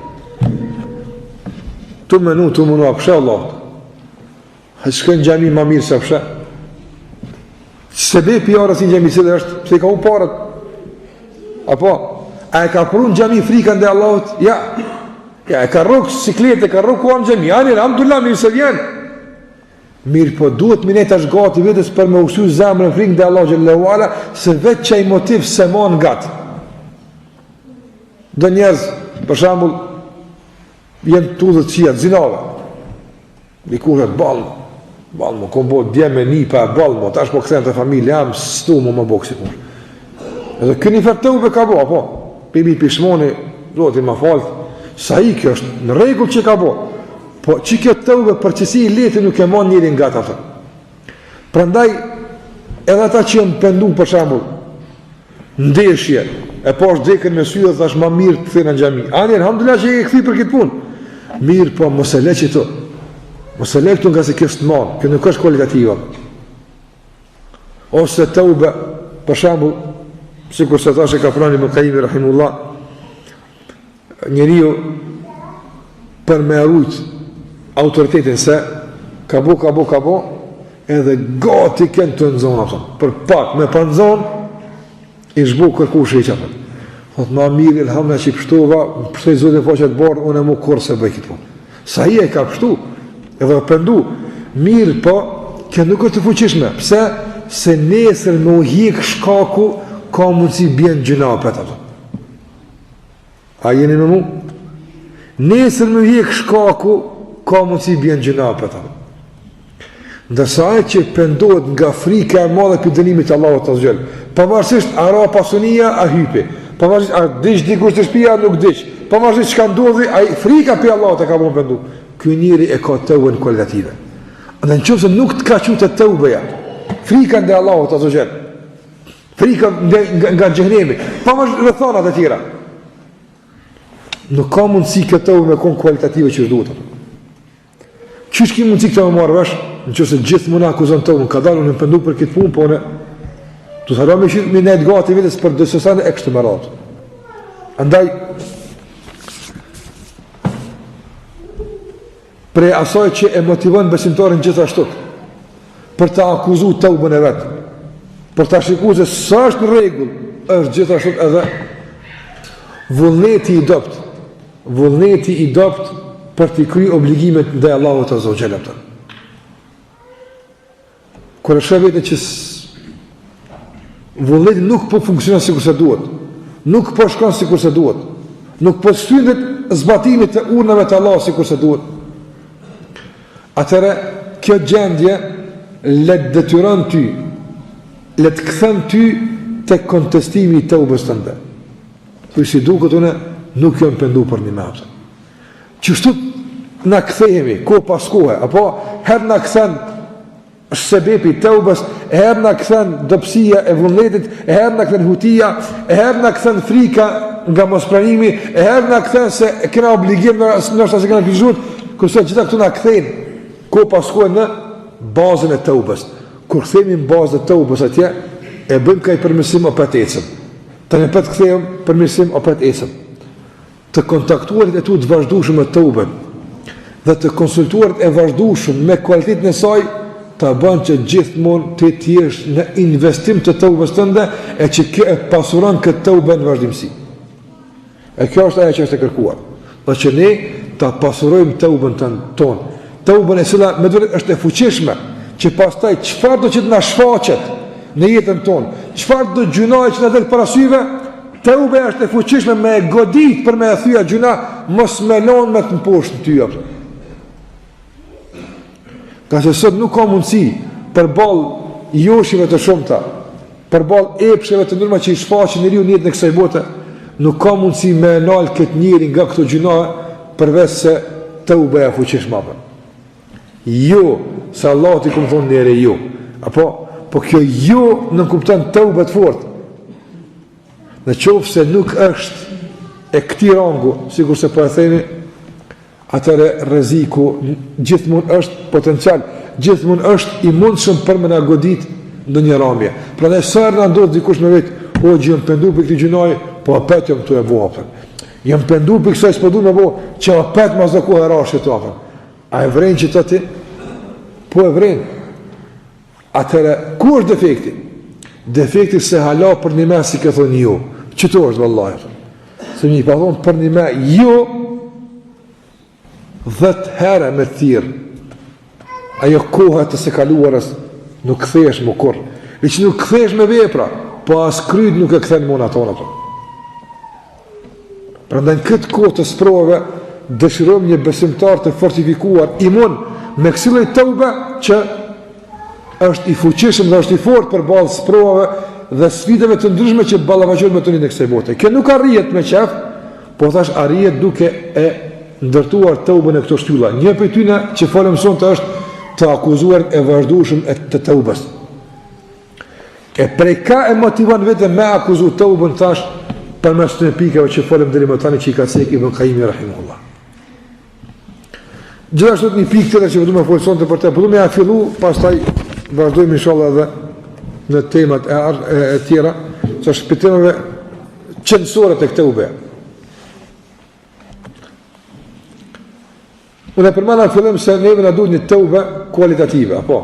Tu menu, a pëshe Allah. Hëtë shkën gjami ma mirë se pëshe. Sebe pjarës një gjami cilë është, pse i ka u parët. Apo, a e ka pru në gjami frikën dhe Allahut? Ja, e ka rukë siklete, ka rukë kuam gjami. Ani, alhamdulillah, mirë se vjenë. Mirë po, duhet minet është gati vetës për me usu zemrën frikën dhe Allah Gjallahu Ala, se vetë që i motiv se mon gati. Do njerëz, për shambull, jenë të udhët qia, zinave. Likurët, balmo, kom bo djeme nipa, balmo, tash po këthen të familje, jam stu më bo kësi punë. Edhe këni fer të ube ka bo, po, pibi pishmoni, do t'i ma falët, sa i kjo është në regull që ka bo, po që kjo të ube përqësi i leti nuk e mon njëri nga ta. Prandaj, edhe ata që jenë pendu për shambull, ndeshje, e po është dekën me syë dhe thash ma mirë të këthina në gjami. Ani, alhamdulillah që e këthi për këtë punë. Mirë, po, mos e le që të. Mos e le këtu nga se kjo është manë, kjo nuk është kualitativa. Ose të ube, për shambull, si kur se thashe ka prani Ibn Qayyim rahimullah, njeriu për me arrujt autoritetin se ka bo, edhe gati kënë të nëzonë, për pak, me për nëzonë, i shbu kërku shreqa. Thot, ma mirë, ilhamna që i pështova, pështoj zotin faqet bardë, unë e mu kërë se bëj këtë punë. Sa i e ka pështu, edhe pëndu, mirë po, kjo nuk është të fuqishme. Pse? Se nesër me u hjek shkaku, ka mundësi bjenë gjuna për të. A jeni me mu? Nesër me u hjek shkaku, ka mundësi bjenë gjuna për të. Ndërsa e që pëndohet nga frika e madhe për dënimit Allahut të zgjellë. Pavarësisht, a ra pasunia, a hypi. Pavarësisht, a dish dikush të shpia, nuk dish. Pavarësisht, që ka ndodhi, a frika për Allahut e ka më pëndu. Kjo njëri e ka të uvën kualitative. Në qëfë se nuk të ka që të uveja. Frika ndë Allahut të zgjellë. Frika nga gjëhnemi. Pavarësisht, rëthanat e tjera. Nuk ka mundësi këtë uvë me konë kualitative që shduhet. Qysh ki mundësi këtë me marrë vesh, në që se gjithë mëna akuzon të unë, ka dalë unë në pëndu për këtë punë, po në të thara me nejtë gati vitës për dësësane e kështë të mëratë. Andaj, prej asaj që e motivon besimtarin gjithashtot, për të akuzu të ubën e vetë, për të shiku se së është në regull, është gjithashtot edhe vullneti i dopt, për t'i kry obligimet ndaj Allahut Azza wa Jalla. Kur e shë vetë që vullneti nuk po funksionon sikur se duhet, nuk po shkon sikur se duhet, nuk po shtyhet zbatimit të urnave të Allahut sikur se duhet, atëherë kjo gjendje le të detyron ty, le të kthen ty te kontestimi i tëubës tënde. thuj si duket une, nuk jam pendu për një mëpse. Qështu na kthehemi, ko pas kohe, apo herë na kthen sebepi teubës, herë na kthen dobësia e vullnetit, herë na kthen hutia, herë na kthen frika nga mospranimi, herë na kthen se kena obligim ndoshta se kena pizhut, kurse gjitha këtu na kthejnë ko pas kohe në bazën e teubës. Kur kthehemi në bazën e teubës atje, e bëjmë kaj përmirësim apo të ecëm. Të ne pat kthehem përmirësim apo të ecëm. Të kontaktuarit e tu të vazhdueshëm me teubën dhe të konsultuarit e vazhdueshëm me cilësitë e saj ta bën që gjithmonë të jesh në investim të teubës tënde e që kjo e pasuron këtë teubë në vazhdimsi. E kjo është ajo që është e kërkuar. Dhe që ne ta pasurojmë teubën tonë. Teubën e cila me vërtet është e fuqishme, që pastaj çfarë do që të na shfaqet në jetën tonë, çfarë do gjunoj që na del para syve, teuba është e fuqishme me godit për me e thyja gjuna, mos me lon me të mposhtë ty apo. Ka se sot nuk ka mundësi përballë joshive të shumta, përballë epsheve të ndryshme që i shfaqin njeriu në jetën e kësaj bote, nuk ka mundësi me nal këtë njeri nga këto gjuna përveç se teuba e fuqishme apo. Jo, se Allah t'i këmë thonë njëre jo. Apo, po kjo jo në kupton teuba të fort. Në qoftë se nuk është e këtij rangu, sikur se po e themi, atëre rreziku gjithmonë është potencial, gjithmonë është i mundshëm për më na godit në një rrëmje. Prandaj sa herë na ndodh dikush me vet, o gjë jam pendu për këtë gjinoj, po apet jam tu e bëu. Jam pendu për kësaj s'po duam të bëu, që apet mos do kohë rashë të afër. A e vren që të ti? Po e vren. Atëre, ku është defekti? Defekti se hala për një me si ke thonë jo. Qëto është vëllaj? Se mi pa thonë për një me jo 10 herë me thirë. Ajo kohë të se kaluarës nuk kthesh më kur. E që nuk kthesh me vepra, po as kryt nuk e kthen mona tonë. Prandaj në këtë kohë të sprovave dëshirojmë një besimtar të fortifikuar, imun me kësilloj teuba që është i fuqishëm dhe është i fortë përballë sprovave dhe sfidave të ndryshme që ballafaqohet me tonin e kësaj bote. Kjo nuk arrihet me qef, po thash arrihet duke e ndërtuar teubën e këto shtylla. Një prej tyre që folëm sonte është të akuzuar e vazhdueshëm e të teubës. E prej ka e motivon vetëm me akuzu teubën thash përmes të pikave që folëm deri më tani që i ka thënë Ibn Qayyim rahimahullah. Gjithashtu një pikë tjetër që do të më fol sonte për të, po do më ja fillu, pastaj vazhdojmë inshallah edhe në temat e tjera, që është për temave qëndësore të këtë ube. Unë e përmana fillim se neve në duhet një teube kualitative, apo?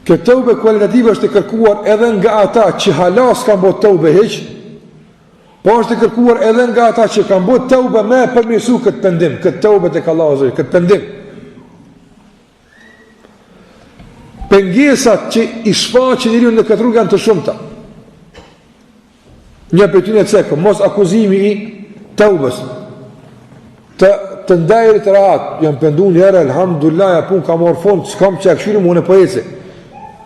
Kjo teube kualitative është e kërkuar edhe nga ata që halas kanë bot teube heq, po është e kërkuar edhe nga ata që kanë bot teube me përmirësu këtë pendim, këtë teube të kalazë, këtë pendim. Pengesat që i shfaqin njeriu në këtë rrugë janë të shumta. Një prej tyre cekë, mos akuzimi i teubës. Të ndajrit të rahat, jam pendu një herë, alhamdulillah, ja pun ka marrë fond, s'kam që akëshyri më unë e poeci.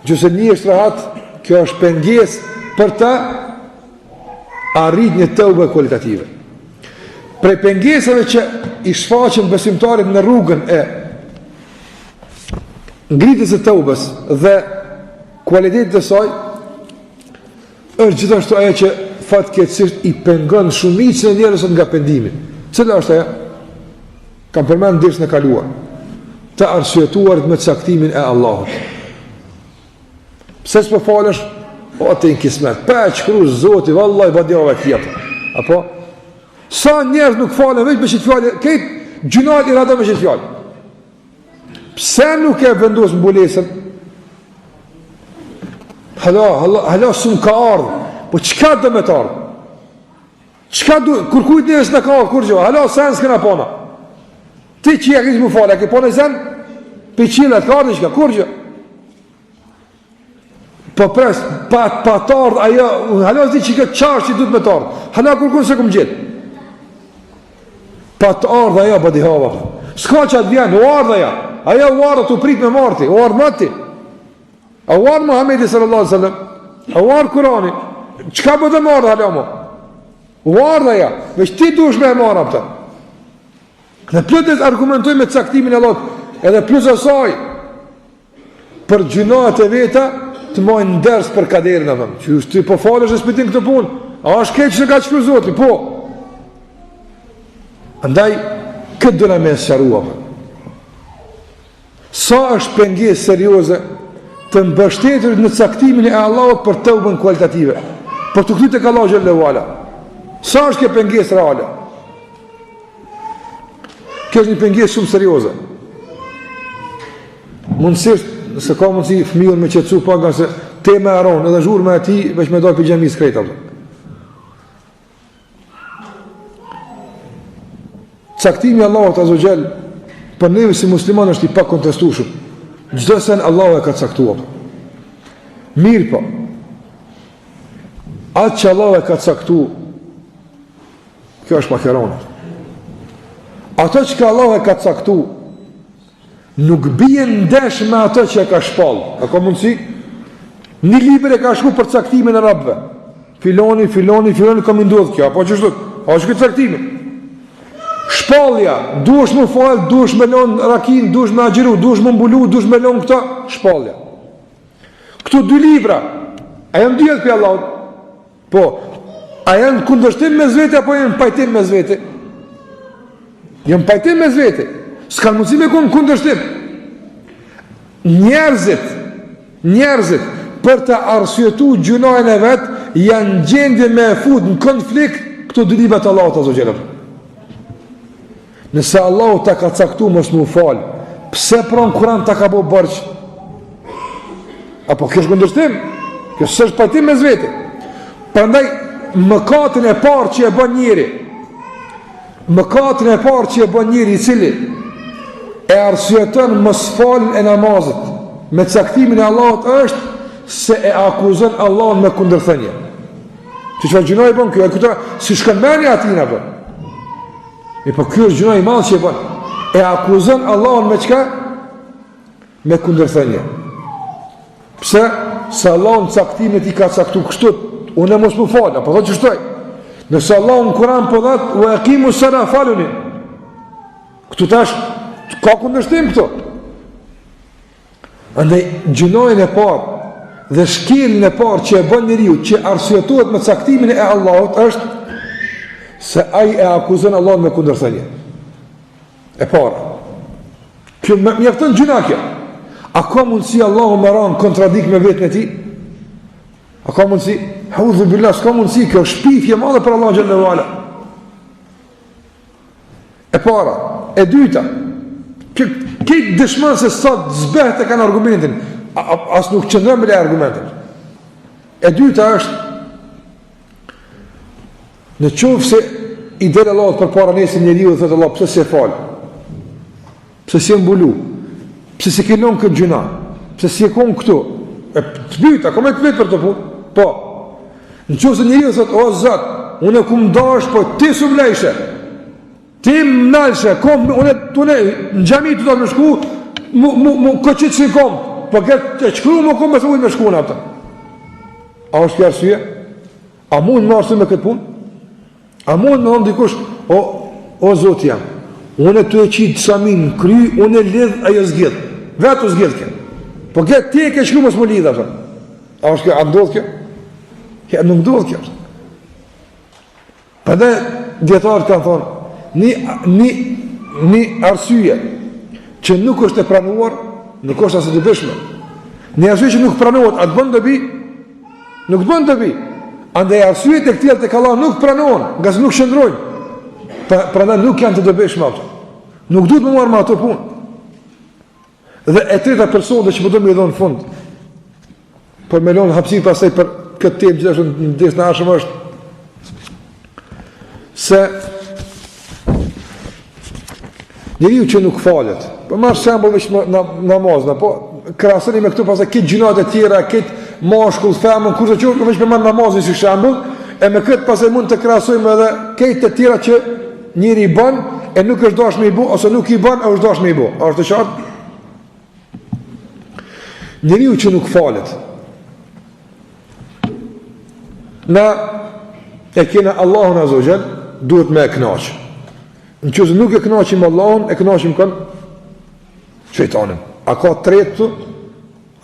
Gjëse një është rahat, kjo është penges për ta arrit një teube kualitative. Prej pengesave që i shfaqin besimtarit në rrugën e ngritjes së teubës dhe kualitetit të saj është gjithashtu ajo që fatkeqësisht i pengon shumicën e njerëzve nga pendimi. Cila është ajo? Kam përmendur ditën e kaluar. Të arsyetuarit me caktimin e Allahut. Pse s'po falesh? O të kismet. Pa çkruz Zoti, vallahi badjava tjetër. Apo sa njerëz nuk falen veç me çit fjalë, këtë gjunat i radhë me çit fjalë. Pse nuk e vendos mbulesën? Hala s'm ka ardhë. Po çka do me të ardhë? Çka do, kur kujt njerëz në ka ardhë, kur gjë? Hala sen s'kena pona. Ti që ja kish më falë, ke pona sen? Pe qilat ka ardhë çka, kur gjë? Po pres, pa të ardhë, ajo, hala s'di që këtë qarë që du të me të ardhë. Hala kur se këm gjithë. Pa të ardhë ajo, ba di hava. S'ka që atë vjenë, u ardhë ajo. Ajo u ardhë të prit me marti, u ardhë mati. A u ardhë Muhammedi sallallahu sallam, a u ardhë Kurani. Qka më dhe marrë hala mo? U ardha ja, veç ti dush me e marrë apëta. Dhe plëtet argumentoj me caktimin e Allahut, edhe plus asaj, për gjunat e veta, të mojnë ndërës për kaderin, apëm. Që ti po falësh e spitin këtë punë, a është keq që ka qëfër Zoti, po. Andaj, këtë dëna me sëqarua, apëm. Sa është pengesë serioze të mbështetur në caktimin e Allahut për tëubën kualitative, për të këtë e ka Allah Gjallahu Ala. Sa është kjo pengesë reale? Kjo është një pengesë shumë serioze. Mundësisht, nëse ka mundësi fëmijën me qetësu pak nga se tema e ronë, edhe zhurë me ati, veç me dojë për gjemi skrejta. Caktimi Allahut Azogjel për neve si musliman është i pak kontestushëm. Gjdo sen Allah e ka caktuar. Mirë po, atë që Allah e ka caktuar, kjo është pak e ronë. Ato që ka Allah e ka caktuar, nuk bie ndesh me ato që e ka shpallë. A ka mundësi? Një liber e ka shku për caktimin e rabëve. Filoni ka më ndodhë kjo. Apo që shtot? A që këtë caktimin? Shpallja, duesh më falë, duesh me lonë rakin, duesh me agjeru, duesh më mbulu, duesh me lonë këta, shpallja. Këtu dy libra, a janë dhjetë për Allah? Po, a janë kundërshtim me zvete, apo janë pajtim me zvete? Janë pajtim me zvete. S'ka mundësi me kundërshtim. Njerëzit, për të arsyetu gjunajnë e vetë, janë gjendje me fut në konflikt këto dy libra të Allahut Azza Jalla. Nëse Allahu ta ka caktu mos më falë, pse pranë Kur'an ta ka bo bërq? Apo kjo është kundërshtim? Kjo s'është pajtim me zvete. Prandaj, mëkatën e parë që e bën njeri, i cili e arsyeton mos falën e namazit me caktimin e Allahut është se e akuzon Allahun me kundërthënie. Që çfarë gjunoj bën kjo? Këta si shkëmbeni atina bën. Po kjo është gjuna i madhë që e bën. E akuzon Allahun me qka? Me kundërthënie. Pse? Se Allahun caktimet i ka caktu kështut, unë e mos më falë, apo thot që shtoj. Nëse Allahun Kur'an po dhatë, u e kimu sëra falunin. Këtu tash, ka kundërshtim këto. Andaj, gjunojnë e parë, dhe shkelin e parë që e bën njeriu, që arsyetohet me caktimin e Allahut, është se ai e akuzon Allahun me kundërthënie. E para. Kjo mjafton gjuna kjo. A ka mundësi Allahu me ran kontradikt me vetën e tij? A ka mundësi? Haudhu billah, s'ka mundësi, kjo shpifje madhe për Allahu xhallahu ala. E para, e dyta. Këtë dëshmon se sot zbehet e kanë argumentin, as nuk qëndron me argumentin. E dyta është në qovë se i delë Allah për para nesin njeriu dhe thëtë Allah, pëse se falë, pëse se mbulu, pëse se kinon këtë gjuna, pëse se konë këtu, e të byta, kom e të vetë për të punë, po, në qovë se njeriu dhe thëtë, o Zot, unë e kumë dash, po ti su mlejshe, ti më nalshe, unë në gjami të do të më shku, mu këqit si kom, po këtë qëkru më kom me thujnë me shku në apëta. A është kjo arsye? A mund më arsye me këtë punë? A mund me thonë dikush, o Zot jam, unë e të e qitë samin në kry, unë e lidh ajo zgjedh, vetë u zgjedh kjo. Po këtë ti e ke shku mos më lidha, a është kjo, a ndodh kjo? Ja, nuk ndodh kjo. Për dhe djetarët kanë thonë, një arsye që nuk është e pranuar, nuk është asë të bëshme. Një arsye që nuk pranuar, a të bënd të bi? Nuk të bënd të bi. Andaj arsyet e këtjel të Allah nuk pranohen, nga se nuk shëndrojnë. Pra da nuk janë të dobeshme ato. Nuk duhet më marrë me ato punë. Dhe e treta personë që më do me i dhonë fund, për me lonë hapësirë pasaj për këtë temë gjithashtu në desë në ashëm është, se njeriu që nuk falet, për marë shembull veç namazna, po krasëni me këtu pasaj këtë gjunat e tjera, këtë mashkull, femën, kurse që veç me marë namazin si shembull, e me këtë pasaj mund të krasojmë edhe këtë të tjera që njëri i ban, e nuk është dash me i bu, ose nuk i ban, e është dash me i bu. A është të qartë? Njeriu që nuk falet, Na e kena Allahun Azza wa Jall, duhet me e kënaq. Nëse nuk e kënaqim Allahun, e kënaqim kon shejtanin. A ka tretë?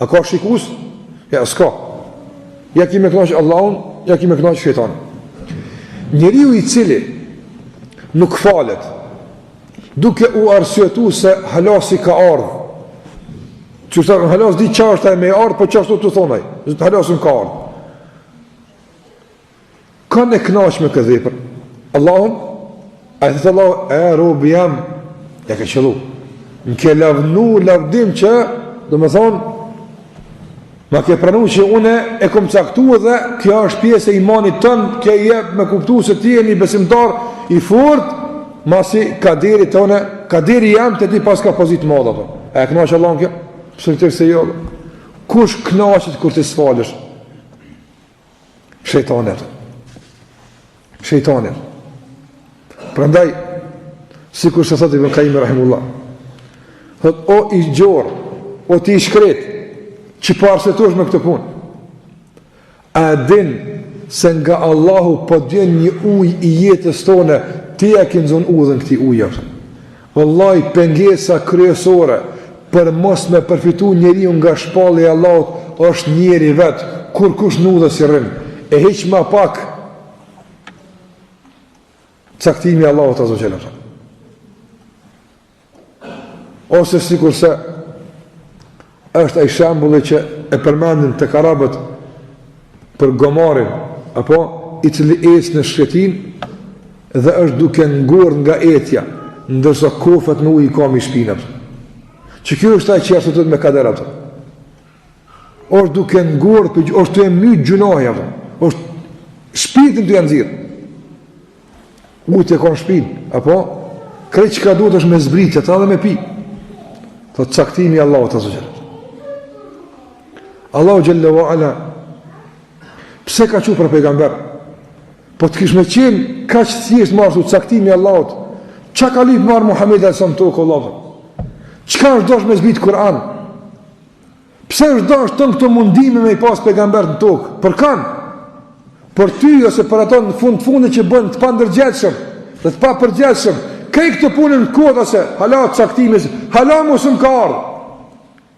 A ka shikues? Ja, s'ka. Ja kime kënaq Allahun, ja kime kënaq shejtanin. Njeriu i cili nuk falet, duke u arsyetuar se halasi ka ardhur. Qështu halas di çfarë me ardh, po çfarë të thonaj? Halasun ka ardhur. Kanë e kënaq me këtë vepër. Allahun, a thëtë Allah, e robi jam, ja ke qëllu. Më ke lavnu lavdim që, do me thonë, ma ke pranu që une e kom caktu dhe kjo është pjesë e imanit tënë, kjo jep me kuptu se ti e një besimtar i fort, masi kaderi tëne, kaderi jam të ti pas ka pozit madha. E kënaq Allahun kjo? Pësë në tërë se jo. Kush kënaqet kur të sfalësh? Shejtanet. Shejtanet. Prandaj, si kur se thot Ibn Qayyim rahimullah, thot, o i gjorë, o ti i shkret, që parsetosh me këtë punë, a din se nga Allahu po djen një uj i jetës tone, ti e kënë zonë udhën këti ujë. Wallahi, pengesa kryesore, për mos me përfitu njeriu nga shpalli i Allahut, është njeri vetë, kur kush në udhë si rrim, e heq ma pak, caktimi Allahut Azza wa Jalla. Ose sikur se është ai shembulli që e përmendin tek arabët për gomarin, apo i cili ecë në shkretin dhe është duke ngurë nga etja, ndërsa kofet në ujë i kam i shpinat. Që kjo është ai që arsyeton me kader ato. Është duke ngurë, është të e mytë gjunohja, është shpirtin të janë zirë. Ujtë e konë shpinë, apo krejt që ka duhet është me zbritja, ta dhe me pi. Thot caktimi Allahut Azza wa Jalla. Allahu Jalla wa Ala, pse ka qu për pejgamber? Po të kish me qenë ka që thjesht marë caktimi Allahut, qa ka lip marë Muhammed e sëmë tokë Allah? Qka është dosh me zbitë Kur'an? Pse është dosh të në këto mundime me i pas pejgamber në tokë? Për kanë? Për ty ose për ato në fundit që bënë të pa ndërgjetshëm dhe të pa përgjetshëm, kej këtë punën në kodë ose hala caktimis, hala musëm ka ardhë.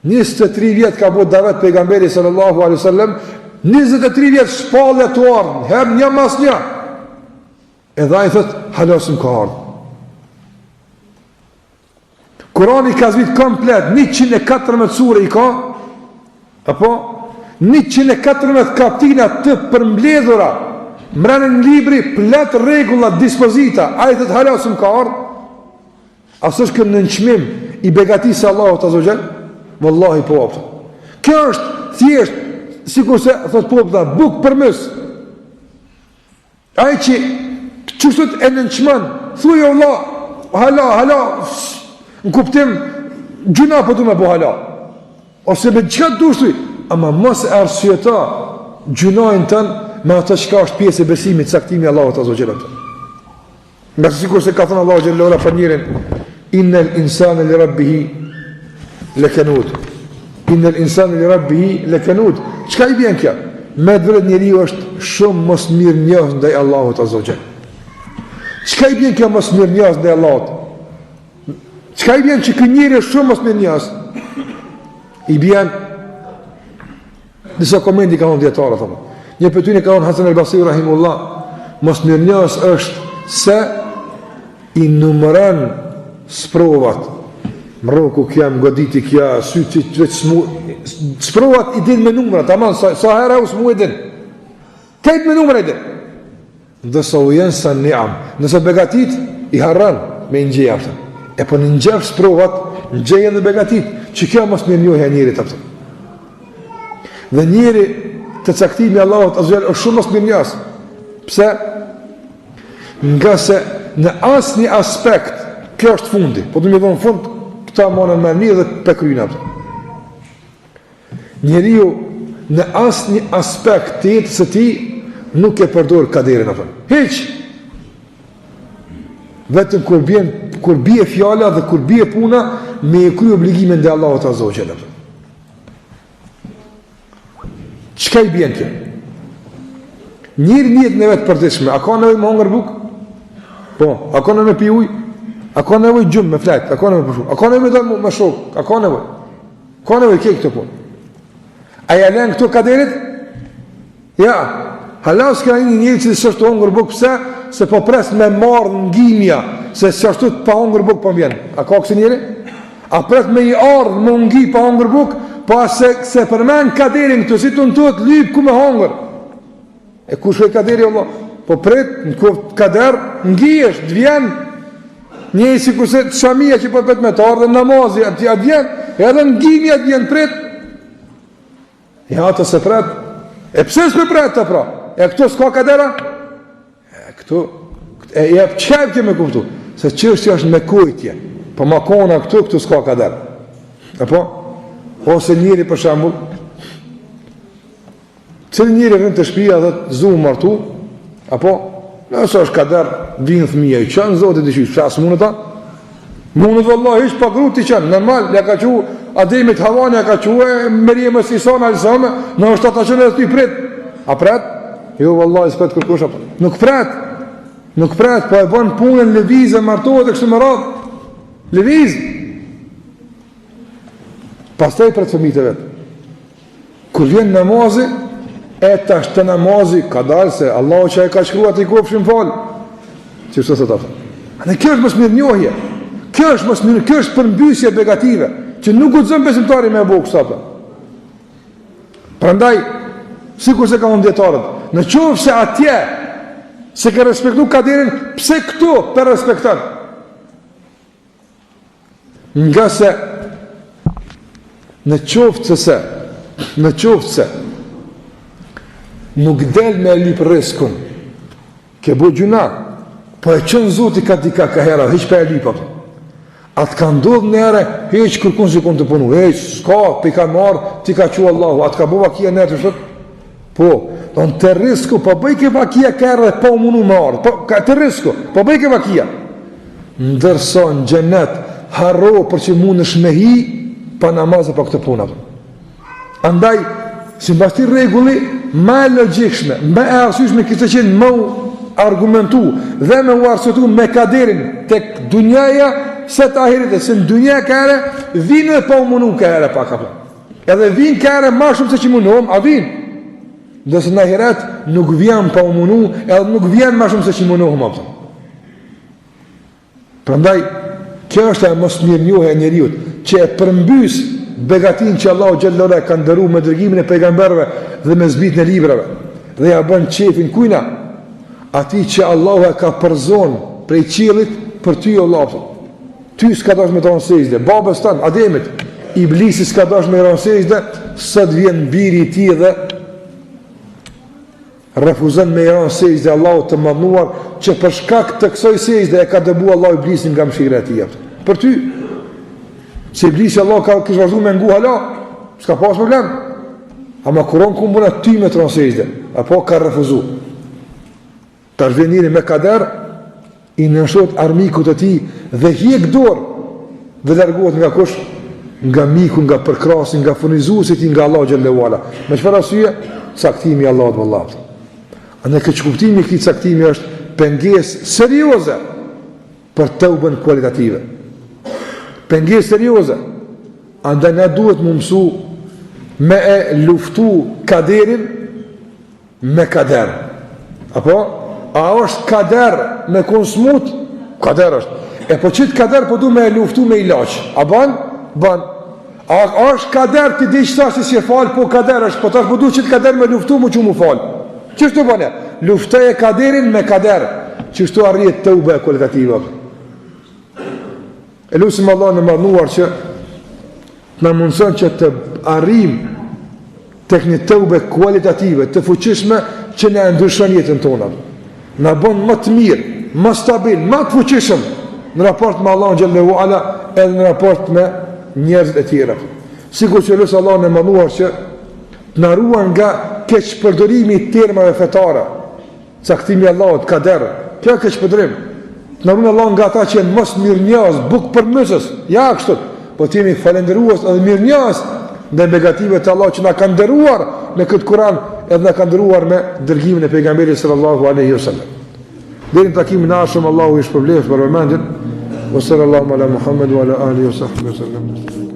23 vjetë ka bët davet pejgamberi sallallahu alaihi wasallam, 23 vjetë shpallë e të ardhë, herë një mas një. Edhe a i thëtë, hala musëm ka ardhë. Kurani ka zbitë komplet, 114 sure i ka, apo 114 kaptina të përmbledhura, mrenën në libri, plet regula, dispozita, a i thëtë halasëm ka ardhë, asë është kënë nënqmim i begatisë Allahut Azza wa Jall, wallahi po apëtë. Kjo është thjesht, si kurse, thëtë po apëtë, buk për mësë. A i që qështët e nënqman, thuj Allah, hala, në kuptim, gjuna për du me po hala. Ose me qëka të dushtuj, ama mos e arsyeta gjunajnë tënë me atë qëka është pjesë e besimit, caktimi Allahut Azza wa Jalla. Nga se sikur se ka thënë Allahu Jalla ora për njerin, innel insane li rabbihi lekanud. Innel insane li rabbihi lekanud. Qëka i bjen kja? Me të vërët njeri është shumë mos mirë njës ndaj Allahut Azza wa Jalla. Qëka i bjen kja mos mirë njës ndaj Allahut? Qëka i bjen që kë njeri është shumë mos mirë njës? I bjen disa komendi ka thonë djetarë, një për ty një ka thonë Hasan al-Basri rahimullah, mos mirë njës është se i numëran sprovat, mroku kja, mgoditi kja, sytë që veç smu, sprovat i din me numërat, aman, sa hera u smu i din, kejt me numër i din, ndësa u jenë sa niam, nëse begatit i harran me njëja, e po në njëf sprovat, njëjen dhe begatit, që kja mos mirë njohja njërit, apëtë. Dhe njëri të caktimi Allahut Azza wa Jalla është shumë mos mirë njës. Pse? Nga se në asë një aspekt, kjo është fundi, po të më dhonë fund, këta monën me një dhe pekryna. Njeriu në asë një aspekt të jetës e ti, nuk e përdor kaderin. Heq! Vetëm kur bie fjala dhe kur bie puna, me e kry obligimin dhe Allahut Azza wa Jalla. Qëka i bjen kjo? Njëri njët në vetë përdishme, a ka nevoj më hongër buk? Po, a ka nevoj me pi uj? A ka nevoj gjumë me flet, a ka nevoj përshu? A ka nevoj me dalë me shok, a ka nevoj? Ka nevoj kej këtë punë. A jalen këto kaderit? Ja, halau s'ka njëri që s'është hongër buk, pëse? Se po pres me marrë në ngimja, se s'ashtu të pa hongër buk po vjen. A ka kësi njëri? A pres me i ardhë më ngi pa hongër buk, pa se përmen kaderin këtu, si të në të lypë ku me hongër. E ku shkoj kaderi, Allah? Po pret, në kuftë kader, ngijesh, të vjen, njëj si kurse të shamia që po pet me të ardhë, namazi, atë vjen, edhe ngimja të vjen pret. Ja, të se pret. E pse s'pe pret të pra? E këtu s'ka kadera? E këtu, e jep qep ke me kuftu, se qështja është me kujtje. Po ma kona këtu s'ka kader. E po? Ose njëri për shambull, cëllë njëri vën të shpia dhe të zumë martu, apo, nësë është kader, vinë thëmija i qënë, zotit i qysh, qasë mundë ta? Mundë dhe Allah, ishë pa gru t'i qënë, normal, ja ka që Ademit Havani, ja ka që Merje Mësison, alisame, në është ata qënë edhe t'y prit. A pret? Jo, vëllaj, s'pet kërkush, apo. Nuk pret, po e bën punën lëvizë, martohet e kështu më radhë. Lëvizë. Pastaj për të fëmijët e vetë. Kur vjen namazi, e tash të namazi, ka dalë se Allahu që e ka shkruat i kopshin falë. Që shtë të të. Në kjo është mësë mirë njohje. Kjo është mësë mirë, kjo është përmbysje negative, që nuk u të zëmë besimtari me e bukë sëta. Prandaj, si kur se ka unë djetarët, në qovë se atje, se ka respektu kaderin, pse këtu për respektan? Nga se, në qoftë se nuk del me lip riskun, ke bu gjuna, po e qënë zoti ka dika ka hera, heq pa e lipa. Atë ka ndodhë në ere, heq kërkun si kun të punu, heq, s'ka, pe i ka marë, ti ka qua Allahu, atë ka bu vakia nërë të shëtë? Po, të risku, po bëjke vakia ka erë dhe po munu më ardhë, të risku, po bëjke vakia. Ndërsa në gjenet, harro për që mund është me hi, pa namazë pa këtë puna. Andaj, si mbashti regulli, ma e logikshme, ma e arsyshme këtë qenë më argumentu dhe me u arsyetu me kaderin të dunjaja se të ahirit e se në dunja ka ere, vinë dhe pa u munu ka ere pa ka. Edhe vinë ka ere ma shumë se që munohëm, a vinë. Dhe se në ahiret nuk vjen pa u munu, edhe nuk vjen ma shumë se që munohëm. Prandaj, kjo është e mos mirë njohë e njeriut, që e përmbys begatin që Allahu Gjellore ka ndëru me dërgimin e pejgamberve dhe me zbit në librave, dhe ja bën qefin kujna, ati që Allahu e ka përzon prej qilit për ty o lapë. Ty s'ka dash me të rënsejzde, babës tanë, Ademit, Iblisi s'ka dash me rënsejzde, sët vjen biri ti dhe refuzën me rënsejzde Allahu të madnuar, që për shkak të kësoj sejzde e ka dëbu Allahu Iblisin nga mshire ti jeptë. Për ty, se Iblisi Allah ka kishë vazhdu me ngu hala, s'ka pas problem. Ama kuron kumbuna ty me të rënsejzde, apo ka refuzu. Ta shve njëri me kader, i nështot armikut e ti dhe hjek dorë dhe largohet nga kush, nga miku, nga përkrasin, nga furnizuesit, nga Allah Gjellewala. Me çfarë arsye? Caktimi i Allahut vëllai. Andaj këtë kuptimi i këtij caktimi është pengesë serioze për tëubën kualitative. Pengesë serioze. Andaj ne duhet më mësu me e luftu kaderin me kader. Apo? A është kader me konsumut? Kader është. E po qitë kader po du me e luftu me ilaq. A ban? Ban. A është kader të di qëta si si e falë, po kader është, po tash po du qitë kader me luftu mu që mu falë. Qështu bane? Luftoj e kaderin me kader. Qështu arrijet të ube e kualitativa. E lusim Allah në madnuar që në mundëson që të arrim tek një të ube kualitative, të fuqishme që ne ndryshon jetën tona. Në bon më të mirë, më stabil, më të fuqishëm në raport me Allahun xhallahu ala edhe në raport me njerëzit e tjera. Sikur që lusë Allah në manuar që të na ruan nga keqpërdorimi i termave fetare, caktimi i Allahut, kader, kjo keqpërdorim. Të na ruan Allah nga ata që janë mos mirënjohës, bukëpërmysës, ja kështu, po të jemi falendërues edhe mirënjohës ndaj negative të Allah që na ka nderuar në këtë Kur'an edhe na ka ndëruar me dërgimin e pejgamberit sallallahu alaihi wasallam. Deri në takimin e ardhshëm, Allahu i shpërbleft për vëmendjen. Wa sallallahu ala Muhammad wa ala alihi wa sahbihi sallam.